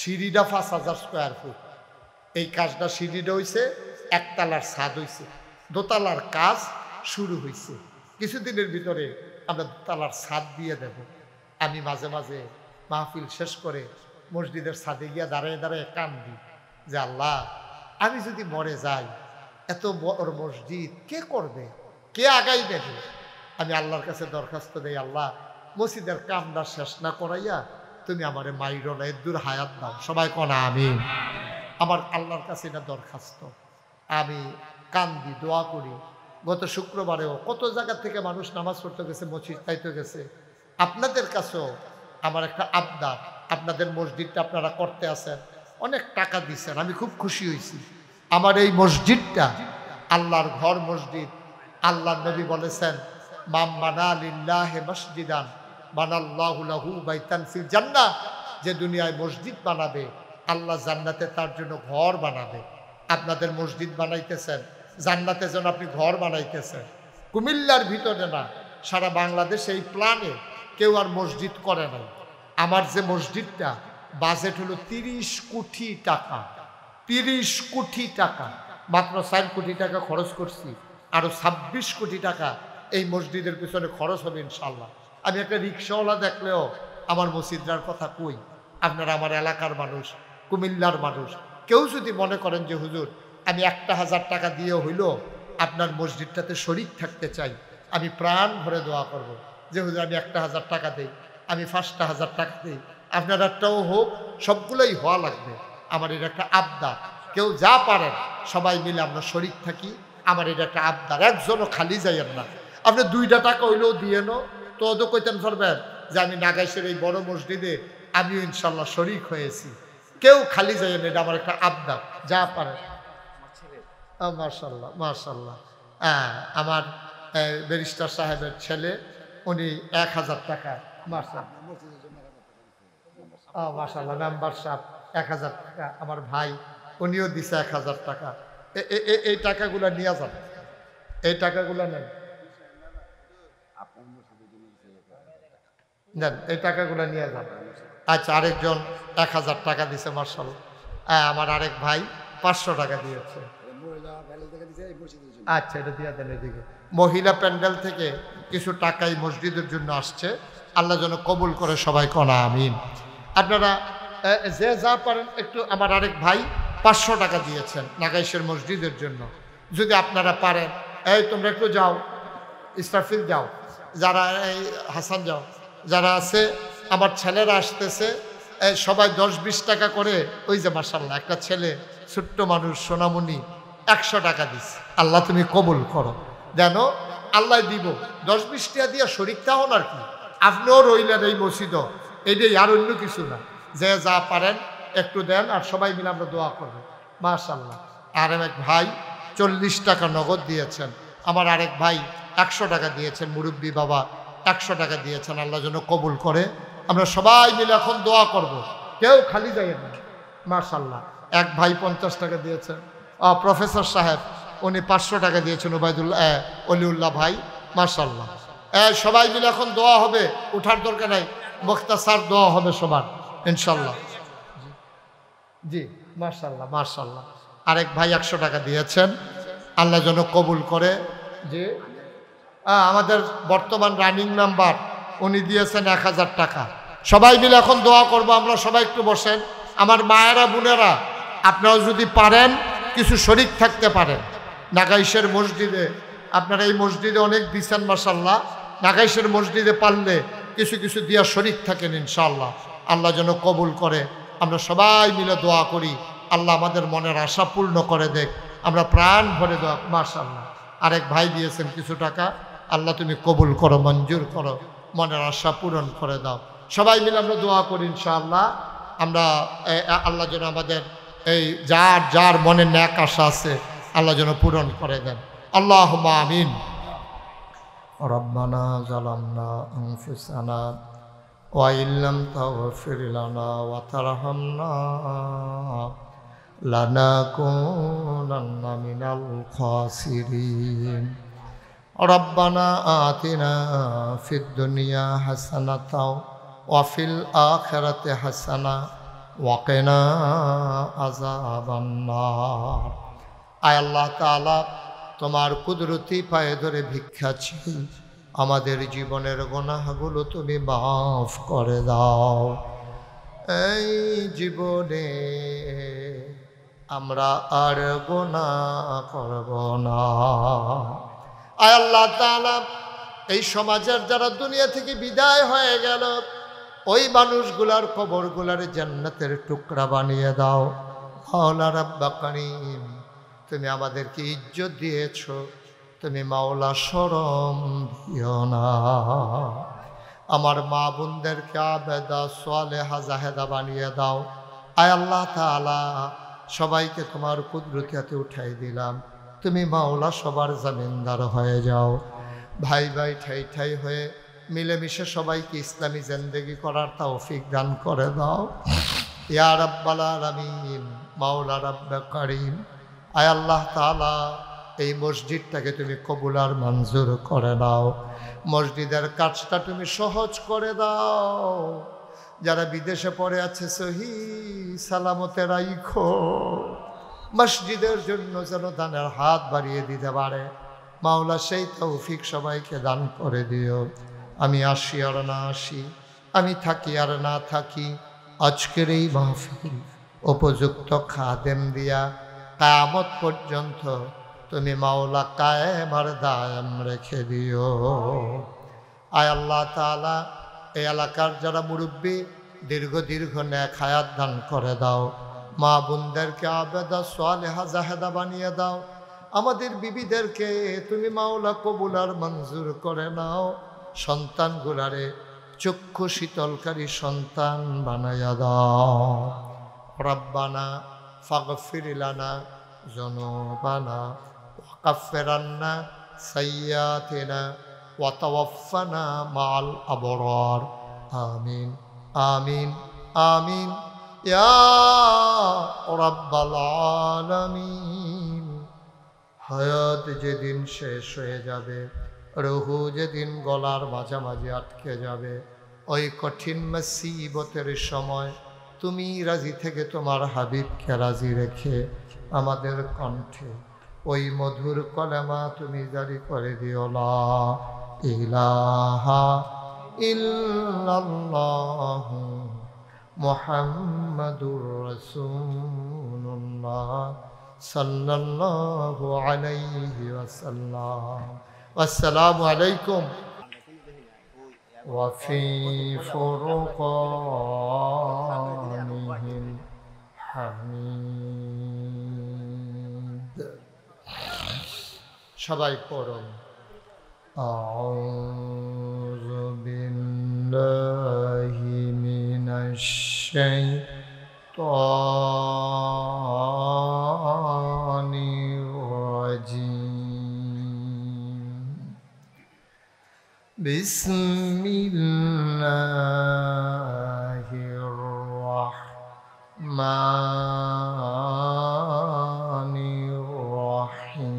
সিঁড়িটা 5,000 স্কোয়ার ফুট। এই কাজটা সিঁড়িটা হয়েছে, 1 তলার ছাদ হয়েছে, দোতলার কাজ শুরু হয়েছে। কিছুদিনের ভিতরে আমরা দোতলার ছাদ দিয়ে দেব। আমি মাঝে মাঝে মাহফিল শেষ করে মসজিদের ছাদে গিয়া দাঁড়ায় দাঁড়ায় কান্দি যে আল্লাহ, আমি যদি মরে যাই, এত বড় মসজিদ কে করবে, কে আগাই দেবে? আমি আল্লাহর কাছে দরখাস্ত দেই, আল্লাহ মসজিদের কামটা শেষ না করাইয়া তুমি আমারে মাইরো না, এর দূর হায়াত দাও। সবাই কনা আমি, আমার আল্লাহর কাছে এটা দরখাস্ত। আমি কান্দি, দোয়া করি। গত শুক্রবারেও কত জায়গা থেকে মানুষ নামাজ পড়তে গেছে, মসজিদ চাইতে গেছে। আপনাদের কাছেও আমার একটা আবদার, আপনাদের মসজিদটা আপনারা করতে আছেন, অনেক টাকা দিচ্ছেন, আমি খুব খুশি হয়েছি। আমার এই মসজিদটা আল্লাহর ঘর মসজিদ। আল্লাহর নবী বলেছেন, মাম বানা লিল্লাহি মসজিদান বানাল্লাহু লাহু বাইতান ফিল জান্নাহ, যে দুনিয়ায় মসজিদ বানাবে আল্লাহ জান্নাতে তার জন্য ঘর বানাবে। আপনাদের মসজিদ বানাইতেছেন, জান্নাতে যেন আপনি ঘর বানাইতেছেন। কুমিল্লার ভিতরে না, সারা বাংলাদেশে এই প্ল্যানে কেউ আর মসজিদ করে নাই। আমার যে মসজিদটা বাজেট হলো 30 কোটি টাকা, 30 কোটি টাকা, মাত্র 4 কোটি টাকা খরচ করছি, আরো 26 কোটি টাকা এই মসজিদের পিছনে খরচ হবে ইনশাল্লাহ। আমি একটা রিক্সাওয়ালা দেখলেও আমার মসজিদরার কথা কই। আপনারা আমার এলাকার মানুষ, কুমিল্লার মানুষ, কেউ যদি মনে করেন যে হুজুর আমি 1,000 টাকা দিয়ে হইল আপনার মসজিদটাতে শরীক থাকতে চাই, আমি প্রাণ ভরে দোয়া করব যে হুজুর আমি 1,000 টাকা দিই, আমি 5,000 টাকা দিই, আপনার একটাও হোক, সবগুলোই হওয়া লাগবে। আমার এটা একটা আবদার, কেউ যা পারেন সবাই মিলে আমরা শরীক থাকি। আমার এটা একটা আবদার, একজনও খালি যাইয়েন না। আপনি 2টা টাকা হইলেও দিয়ে নো তো ওদের কইতেন পারবেন যে আমি নাগাইশের এই বড় মসজিদে আমিও ইনশাল্লাহ শরীক হয়েছি। কেউ খালি যাইয়েন, এটা আমার একটা আবদার, যা পারেন। মাশাল্লাহ মাশাল্লাহ। হ্যাঁ, আমার ব্যারিস্টার সাহেবের ছেলে, উনি 1,000 টাকা মাশাল্লাহ মেম্বার সাহেব 1,000 টাকা, আমার ভাই উনিও দিছে 1,000 টাকা। এই টাকাগুলো নিয়ে যান, এই টাকাগুলো নেন, নেন এই টাকাগুলো নিয়ে যান। আচ্ছা, আরেকজন 1,000 টাকা দিছে মাশাল্লাহ। আমার আরেক ভাই 500 টাকা দিয়েছে। আচ্ছা, এটা দিয়ে দেন এদিকে। মহিলা প্যান্ডেল থেকে কিছু টাকা এই মসজিদের জন্য আসছে, আল্লাহ যেন কবুল করে, সবাই কনা আমিন। আপনারা যে যা পারেন একটু। আমার আরেক ভাই 500 টাকা দিয়েছেন নাগাইশের মসজিদের জন্য। যদি আপনারা পারেন, এই তোমরা একটু যাও, ইসরাফিল যাও, যারা এই হাসান যাও, যারা আছে, আমার ছেলেরা আসতেছে, সবাই 10-20 টাকা করে। ওই যে মাশাল্লাহ একটা ছেলে, ছোট্ট মানুষ, সোনামণি 100 টাকা দিস। আল্লাহ তুমি কবুল করো, যেন আল্লাহ দিব। 10-20 টাকা দিয়ে শরীক থাকুন আর কি, আপনিও রইলেন এই মসজিদ, এইটাই, আর অন্য কিছু না। যে যা পারেন একটু দেন, আর সবাই মিলে আমরা দোয়া করবো মাশাল্লাহ। আর এক ভাই 40 টাকা নগদ দিয়েছেন। আমার আরেক ভাই 100 টাকা দিয়েছেন, মুরব্বী বাবা 100 টাকা দিয়েছেন। আল্লাহ যেন কবুল করে। আমরা সবাই মিলে এখন দোয়া করব, কেউ খালি যাই না মাশাল্লাহ। এক ভাই 50 টাকা দিয়েছেন। প্রফেসর সাহেব উনি 500 টাকা দিয়েছেন, ওবায়দুল্লাহ অলিউল্লাহ ভাই মাশাল্লাহ। সবাই মিলে এখন দোয়া হবে, উঠার দরকার নাই, মুখতাসার দোয়া হবে সবার ইনশাল্লাহ। জি মাশাল্লাহ মাশাল্লাহ। আরেক ভাই 100 টাকা দিয়েছেন, আল্লাহ যেন কবুল করে। যে আমাদের বর্তমান রানিং মেম্বার উনি দিয়েছেন 1,000 টাকা। সবাই মিলে এখন দোয়া করব আমরা, সবাই একটু বসেন। আমার মায়েরা বোনেরা, আপনারাও যদি পারেন কিছু শরীক থাকতে পারেন নাগাইশের মসজিদে। আপনারা এই মসজিদে অনেক দিচ্ছেন মাশাল্লাহ, নাগাইশের মসজিদে পারলে কিছু কিছু দিয়া শরীক থাকেন ইনশাআল্লাহ। আল্লাহ যেন কবুল করে। আমরা সবাই মিলে দোয়া করি, আল্লাহ আমাদের মনের আশা পূর্ণ করে দেখ। আমরা প্রাণ ভরে দোয়া মাশাল্লাহ। আরেক ভাই দিয়েছেন কিছু টাকা, আল্লাহ তুমি কবুল করো, মঞ্জুর করো, মনের আশা পূরণ করে দাও। সবাই মিলে আমরা দোয়া করি ইনশাআল্লাহ। আমরা আল্লাহ যেন আমাদের এই যার যার মনে ন্যাক আশা আছে আল্লাহ যেন পূরণ করে দেন। আল্লাহুম্মা আমিন। রব্বানা যালামনা আনফুসানা ওয়া ইল্লাম তাগফির লানা ওয়া তারহামনা লানাকুনান্না মিনাল খাসিরিন। রব্বানা আতিনা ফিদ দুনিয়া হাসানাতাও ওয়া ফিল আখিরাতি হাসানা ওয়া কিনা আযাবান নার। আয় আল্লাহ তাআলা, তোমার কুদরতি পায়ে ধরে ভিক্ষা চাই, আমাদের জীবনের গুনাহগুলো তুমি মাফ করে দাও। এই জীবনে আমরা আর গুনাহ করব না। আয় আল্লাহ তাআলা, এই সমাজের যারা দুনিয়া থেকে বিদায় হয়ে গেল, ওই মানুষগুলার কবরগুলার জান্নাতের টুকরা বানিয়ে দাও। মাওলা রাব্বা কারীম, তুমি আমাদেরকে ইজ্জত দিয়েছ, তুমি মাওলা শরম দিও না। আমার মা বোনদেরকে আবেদা সালেহা জাহেদা বানিয়ে দাও। আয় আল্লাহ তাআলা, সবাইকে তোমার কুদরতি হাতে উঠাই দিলাম, তুমি মাওলা সবার জামিনদার হয়ে যাও। ভাই ভাই ঠাই ঠাই হয়ে মিলেমিশে সবাইকে ইসলামী জিন্দেগি করার তৌফিক দান করে দাও ইয়া রাব্বাল আলামিন। মাওলা রাব্বে কারীম, আয় আল্লাহ তাআলা, এই মসজিদটাকে তুমি কবুল আর মঞ্জুর করে দাও। মসজিদের কাজটা তুমি সহজ করে দাও। যারা বিদেশে পড়ে আছে সহি সালামতে রাইখো। মসজিদের জন্য যেন দানের হাত বাড়িয়ে দিতে পারে। মাওলা সেই তৌফিক সবাইকে দান করে দিও। আমি আসি আর না আসি, আমি থাকি আর না থাকি, আজকের এই মাহফিল উপযুক্ত খাদেম দিয়া কিয়ামত পর্যন্ত তুমি মাওলা কায়েম আর দায়েম রেখে দিও। আয় আল্লাহ তাআলা, এই এলাকার যারা মুরব্বী দীর্ঘ নেক হায়াত দান করে দাও। মা বোনদেরকে আবেদা সালেহা জাহেদা বানিয়ে দাও। আমাদের বিবিদেরকে তুমি মাওলা কবুল আর মঞ্জুর করে নাও। সন্তানগুলারে চক্ষু শীতলকারী সন্তান বানাইয়া দাও। রব্বানা ফাগফির লানা যুনুবানা ওয়া কাফির আন্না সাইয়্যাতিনা ওয়া তাওয়াফানা মাআল আবরার। আমিন আমিন আমিন ইয়া রাব্বাল আলামিন। হায়াত যেদিন শেষ হয়ে যাবে, রুহু যেদিন গলার মাঝামাঝি আটকে যাবে, ওই কঠিন মুসিবতের সময় তুমি রাজি থেকে তোমার হাবিবকে রাজি রেখে আমাদের কণ্ঠে ওই মধুর কলেমা তুমি জারি করে দিও, লা ইলাহা ইল্লাল্লাহু মুহাম্মাদুর রাসূলুল্লাহ সাল্লাল্লাহু আলাইহি ওয়াসাল্লাম। আসসালামু আলাইকুম ওয়া ফি ফুরকানিহিল হামিদ। সবাই পড়ুন আউযু বিল্লাহি মিনাশ শাইতানির রাজিম। বিসমিল্লাহির রাহমানির রাহিম।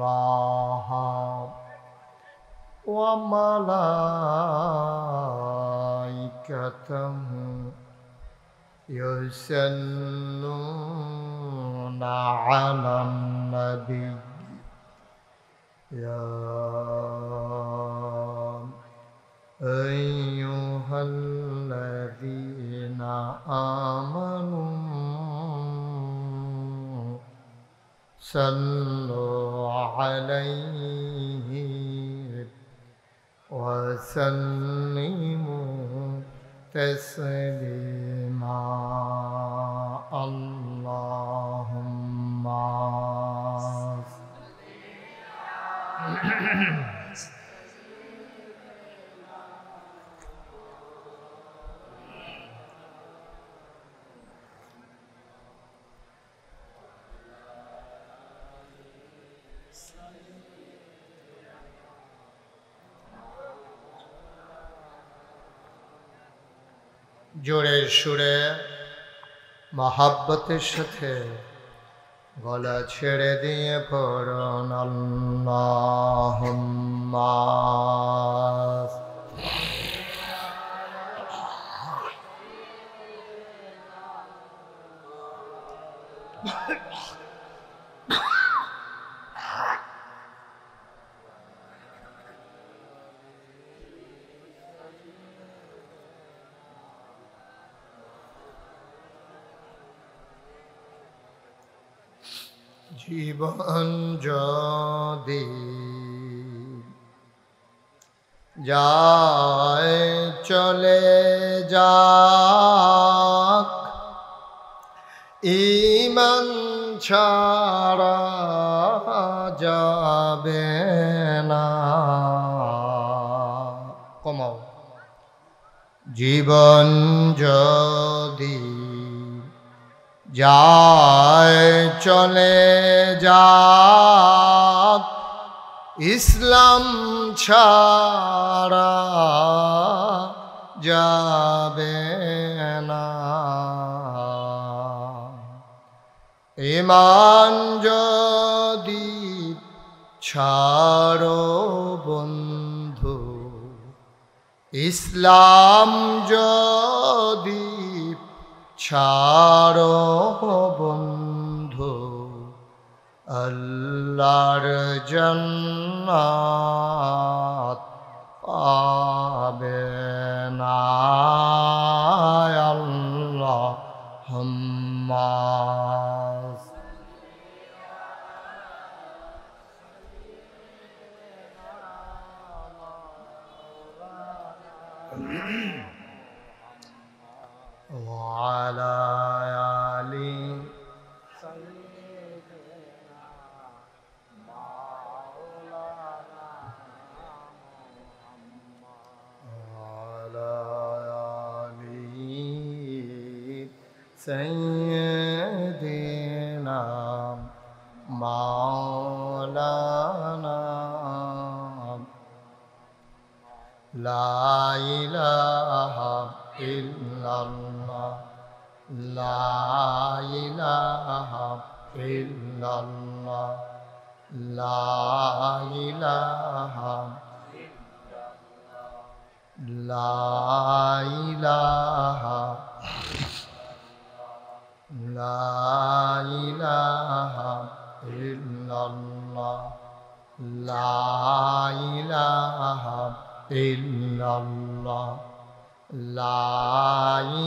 ইন্নাল্লাহা ওয়া মালাইকাতাহু ইউসাল্লুনা আলান নাবী ইয়া আইয়ুহাল্লাযীনা আমানু সাল্লু আলাইহি ওয়া সাল্লিমু তাসলিমা। আল্লাহুম্মা জোরে সুরে মহাব্বতের সাথে গলা ছেড়ে দিয়ে পড়ুন আল্লাহুম্মা জীবন যদি যায় চলে যাক, ঈমান ছাড়া যাবে না। কমাও। জীবন যদি যায় চলে যাক, ইসলাম ছাড়া যাবে না। ঈমান যদি ছাড়ো বন্ধু, ইসলাম যদি ছাড়ো বন্ধু আল্লাহর জান্নাত পাবে না আল্লাহুম্মা وعلى آل وعلى آل سيدنا مولانا لا إله إلا الله لا إله إلا الله لا إله لا إله لا إله إلا الله لا إله إلا الله لا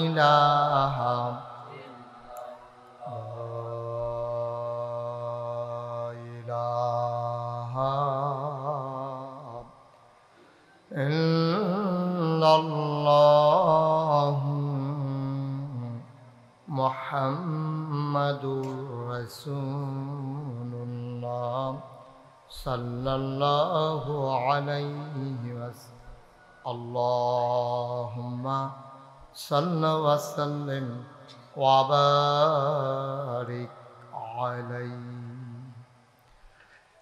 إله إلا الله محمد رسول الله صلى الله عليه وسلم اللهم صل وسلم وبارك عليه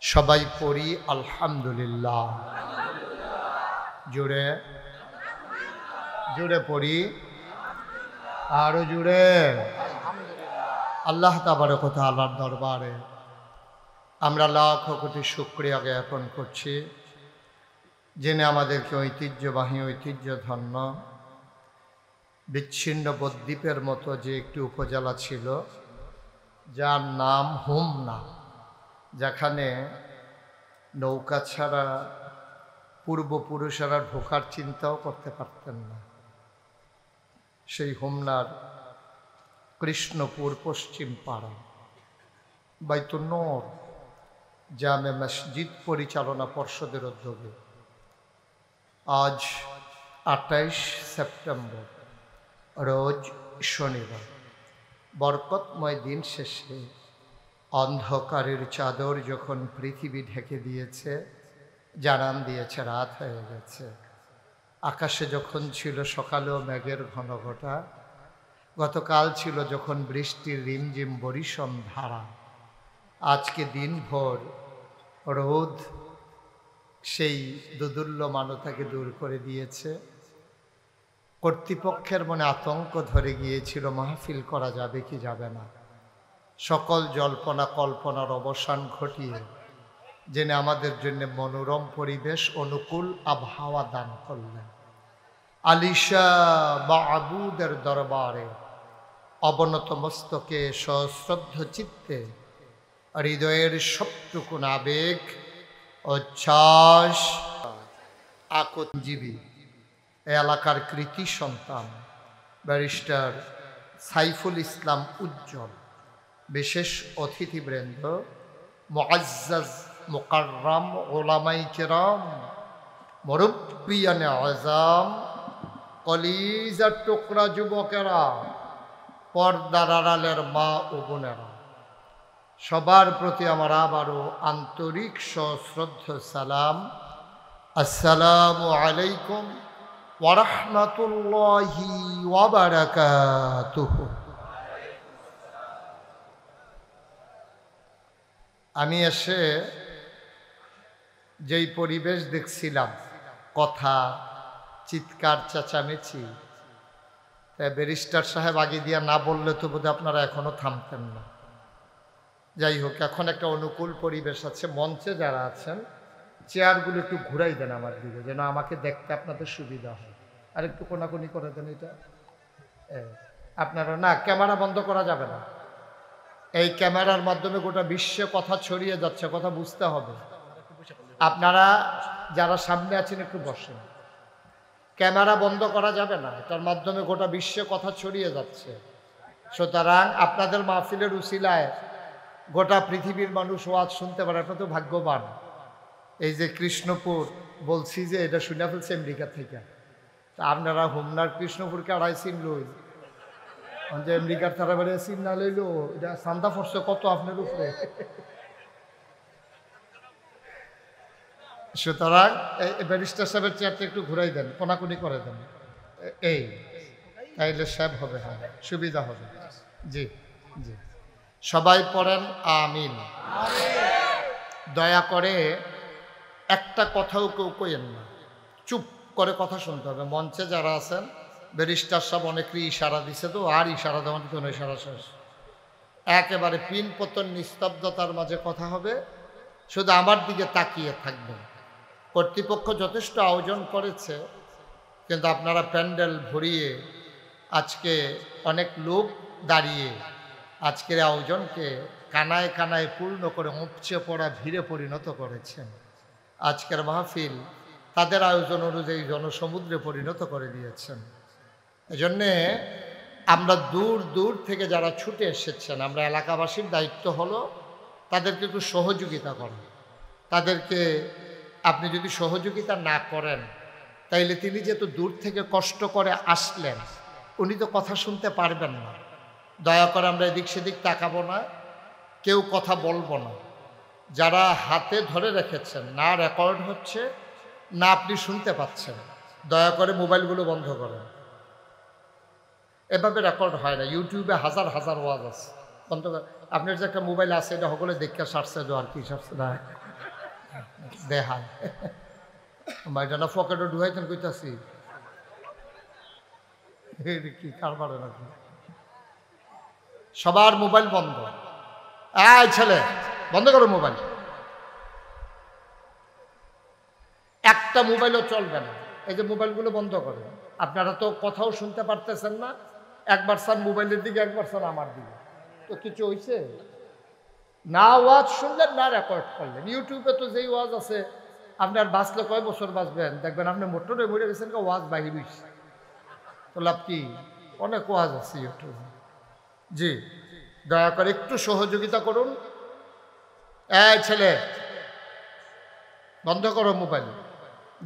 সবাই পড়ি আলহামদুলিল্লাহ জোরে জোরে পড়ি আরো জোরে আল্লাহ তাবারক ওয়া তাআলার দরবারে আমরা লাখ কোটি শুকরিয়া জ্ঞাপন করছি যিনি আমাদেরকে ঐতিহ্যবাহী ঐতিহ্যধন্য বিচ্ছিন্ন বদ্বীপের মতো যে একটি উপজেলা ছিল যার নাম হোমনা, যেখানে নৌকা ছাড়া পূর্বপুরুষেরা ঢোকার চিন্তাও করতে পারতেন না। সেই হোমনার কৃষ্ণপুর পশ্চিম পাড়া বাইতুন নূর জামে মসজিদ পরিচালনা পর্ষদের উদ্যোগে আজ 28 সেপ্টেম্বর রোজ শনিবার বরকতময় দিন শেষে অন্ধকারের চাদর যখন পৃথিবী ঢেকে দিয়েছে, জানান দিয়েছে রাত হয়ে গেছে। আকাশে যখন ছিল সকালেও মেঘের ঘন ঘটা, গতকাল ছিল যখন বৃষ্টির রিমঝিম বরিশম ধারা, আজকে দিনভর রোদ সেই দোদুল্যমানতাকে দূর করে দিয়েছে। কর্তৃপক্ষের মনে আতঙ্ক ধরে গিয়েছিল মাহফিল করা যাবে কি যাবে না। সকল জল্পনা কল্পনার অবসান ঘটিয়ে যিনি আমাদের জন্য মনোরম পরিবেশ অনুকূল আবহাওয়া দান করলেন, আলিশা মাবুদের দরবারে অবনত মস্তকে সশ্রদ্ধ চিত্তে হৃদয়ের সবটুকুন আবেগ উচ্ছ্বাস আকঞ্জীবী এলাকার কৃতি সন্তান ব্যারিস্টার সাইফুল ইসলাম উজ্জ্বল, বিশেষ অতিথিবৃন্দ, মুআজ্জাজ মুকাররম উলামায়ে কেরাম, মুরব্বিয়ানে আযম, কলিজার টুকরা যুবকেরা, পর্দার আড়ালের মা ও বোনেরা, সবার প্রতি আমার আবারও আন্তরিক সশ্রদ্ধ সালাম। আসসালামু আলাইকুম ওয়া রাহমাতুল্লাহি ওয়া বারাকাতুহু। আমি এসে যেই পরিবেশ দেখছিলাম, কথা চিৎকার চেঁচামেচি, তাই ব্যারিস্টার সাহেব আগে দিয়ে না বললে তো বোধহয় আপনারা এখনো থামতেন না। যাই হোক, এখন একটা অনুকূল পরিবেশ আছে। মঞ্চে যারা আছেন চেয়ারগুলো একটু ঘুরাই দেন আমার দিকে, যেন আমাকে দেখতে আপনাদের সুবিধা হয়। আর একটু কোনাকুনি করে দেন এটা। আপনারা না, ক্যামেরা বন্ধ করা যাবে না। এই ক্যামেরার মাধ্যমে গোটা বিশ্বে কথা ছড়িয়ে যাচ্ছে, কথা বুঝতে হবে। আপনারা যারা সামনে আছেন একটু বসেন। ক্যামেরা বন্ধ করা যাবে না, এটার মাধ্যমে গোটা বিশ্বে কথা ছড়িয়ে যাচ্ছে। সুতরাং আপনাদের মাহফিলের উসিলায় গোটা পৃথিবীর মানুষ ওয়াজ শুনতে পারে, আপনারা তো ভাগ্যবান। এই যে কৃষ্ণপুর বলছি যে এটা শুনে ফেলছে আমেরিকা থেকে, তা আপনারা হোমনার কৃষ্ণপুরকে আড়াইছিন লই, যে আমেরিকার তারা বেড়ে চিন না লইল, এটা সান্দা ফরছে কত আপনার উপরে। সুতরাং ব্যারিস্টার সাহেবের চেয়ারটা একটু ঘুরাই দেন, কোনাকুনি করে দেন, এই তাইলে সাহেব হবে, হ্যাঁ সুবিধা হবে। জি জি, সবাই পড়েন আমিন। দয়া করে একটা কথাও কেউ কইেন না, চুপ করে কথা শুনতে হবে। মঞ্চে যারা আছেন ব্যারিস্টার সাহেব অনেকেরই ইশারা দিছে, তো আর ইশারা দেওয়ার কোনো ইশারা শেষ, একেবারে পিন পতন নিস্তব্ধতার মাঝে কথা হবে, শুধু আমার দিকে তাকিয়ে থাকবেন। কর্তৃপক্ষ যথেষ্ট আয়োজন করেছে, কিন্তু আপনারা প্যান্ডেল ভরিয়ে আজকে অনেক লোক দাঁড়িয়ে আজকের আয়োজনকে কানায় কানায় পূর্ণ করে উপচে পড়া ভিড়ে পরিণত করেছেন। আজকের মাহফিল তাদের আয়োজন অনুযায়ী জনসমুদ্রে পরিণত করে দিয়েছেন। এজন্যে আমরা দূর দূর থেকে যারা ছুটে এসেছেন, আমরা এলাকাবাসীর দায়িত্ব হলো তাদেরকে একটু সহযোগিতা করা। তাদেরকে আপনি যদি সহযোগিতা না করেন, তাইলে তিনি যেহেতু দূর থেকে কষ্ট করে আসলেন, উনি তো কথা শুনতে পারবেন না। দয়া করে আমরা এদিক সেদিক তাকাবো না, কেউ কথা বলবো না। যারা হাতে ধরে রেখেছেন, না রেকর্ড হচ্ছে না আপনি শুনতে পাচ্ছেন, দয়া করে মোবাইলগুলো বন্ধ করেন। এভাবে রেকর্ড হয় না, ইউটিউবে হাজার হাজার ওয়াজ আছে, বন্ধ করে। আপনার যে একটা মোবাইল আছে, এটা সকলে দেখে সারছে দো, আর কি সারছে না দেখায় এটা না পকেটে ঢুকাইতেন কইতাছি, কি কারবার নাকি। সবার মোবাইল বন্ধ। এই ছেলে, বন্ধ করো মোবাইল। একটা মোবাইলও চলবে না, এই যে মোবাইলগুলো বন্ধ করে। আপনারা তো কথাও শুনতে পারতেছেন না, একবার স্যার মোবাইলের দিকে, একবার স্যার আমার দিকে, তো কিছু হয়েছে না। ওয়াজ শুনলেন না রেকর্ড করলেন। ইউটিউবে তো যেই ওয়াজ আছে, আপনার বাঁচলে কয় বছর বাঁচবেন, দেখবেন আপনি মোটরে মরে গেছেন, ওয়াজ বাহির হইছে, তো লাভ কি? অনেক ওয়াজ আছে ইউটিউবে। জি, দয়া করে একটু সহযোগিতা করুন। এই ছেলে, বন্ধ করো মোবাইল।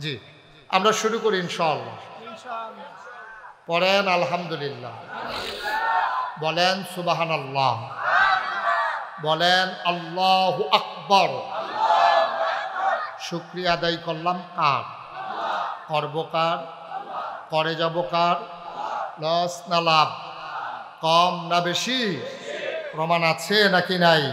জি, আমরা শুরু করি ইনশাআল্লাহ। পড়েন আলহামদুলিল্লাহ, বলেন সুবহানাল্লাহ, বলেন আল্লাহু আকবার। শুকরিয়া আদায় করলাম কার? করব কার? করে যাব কার? লস না লাভ? কম না বেশি? প্রমাণ আছে নাকি নাই?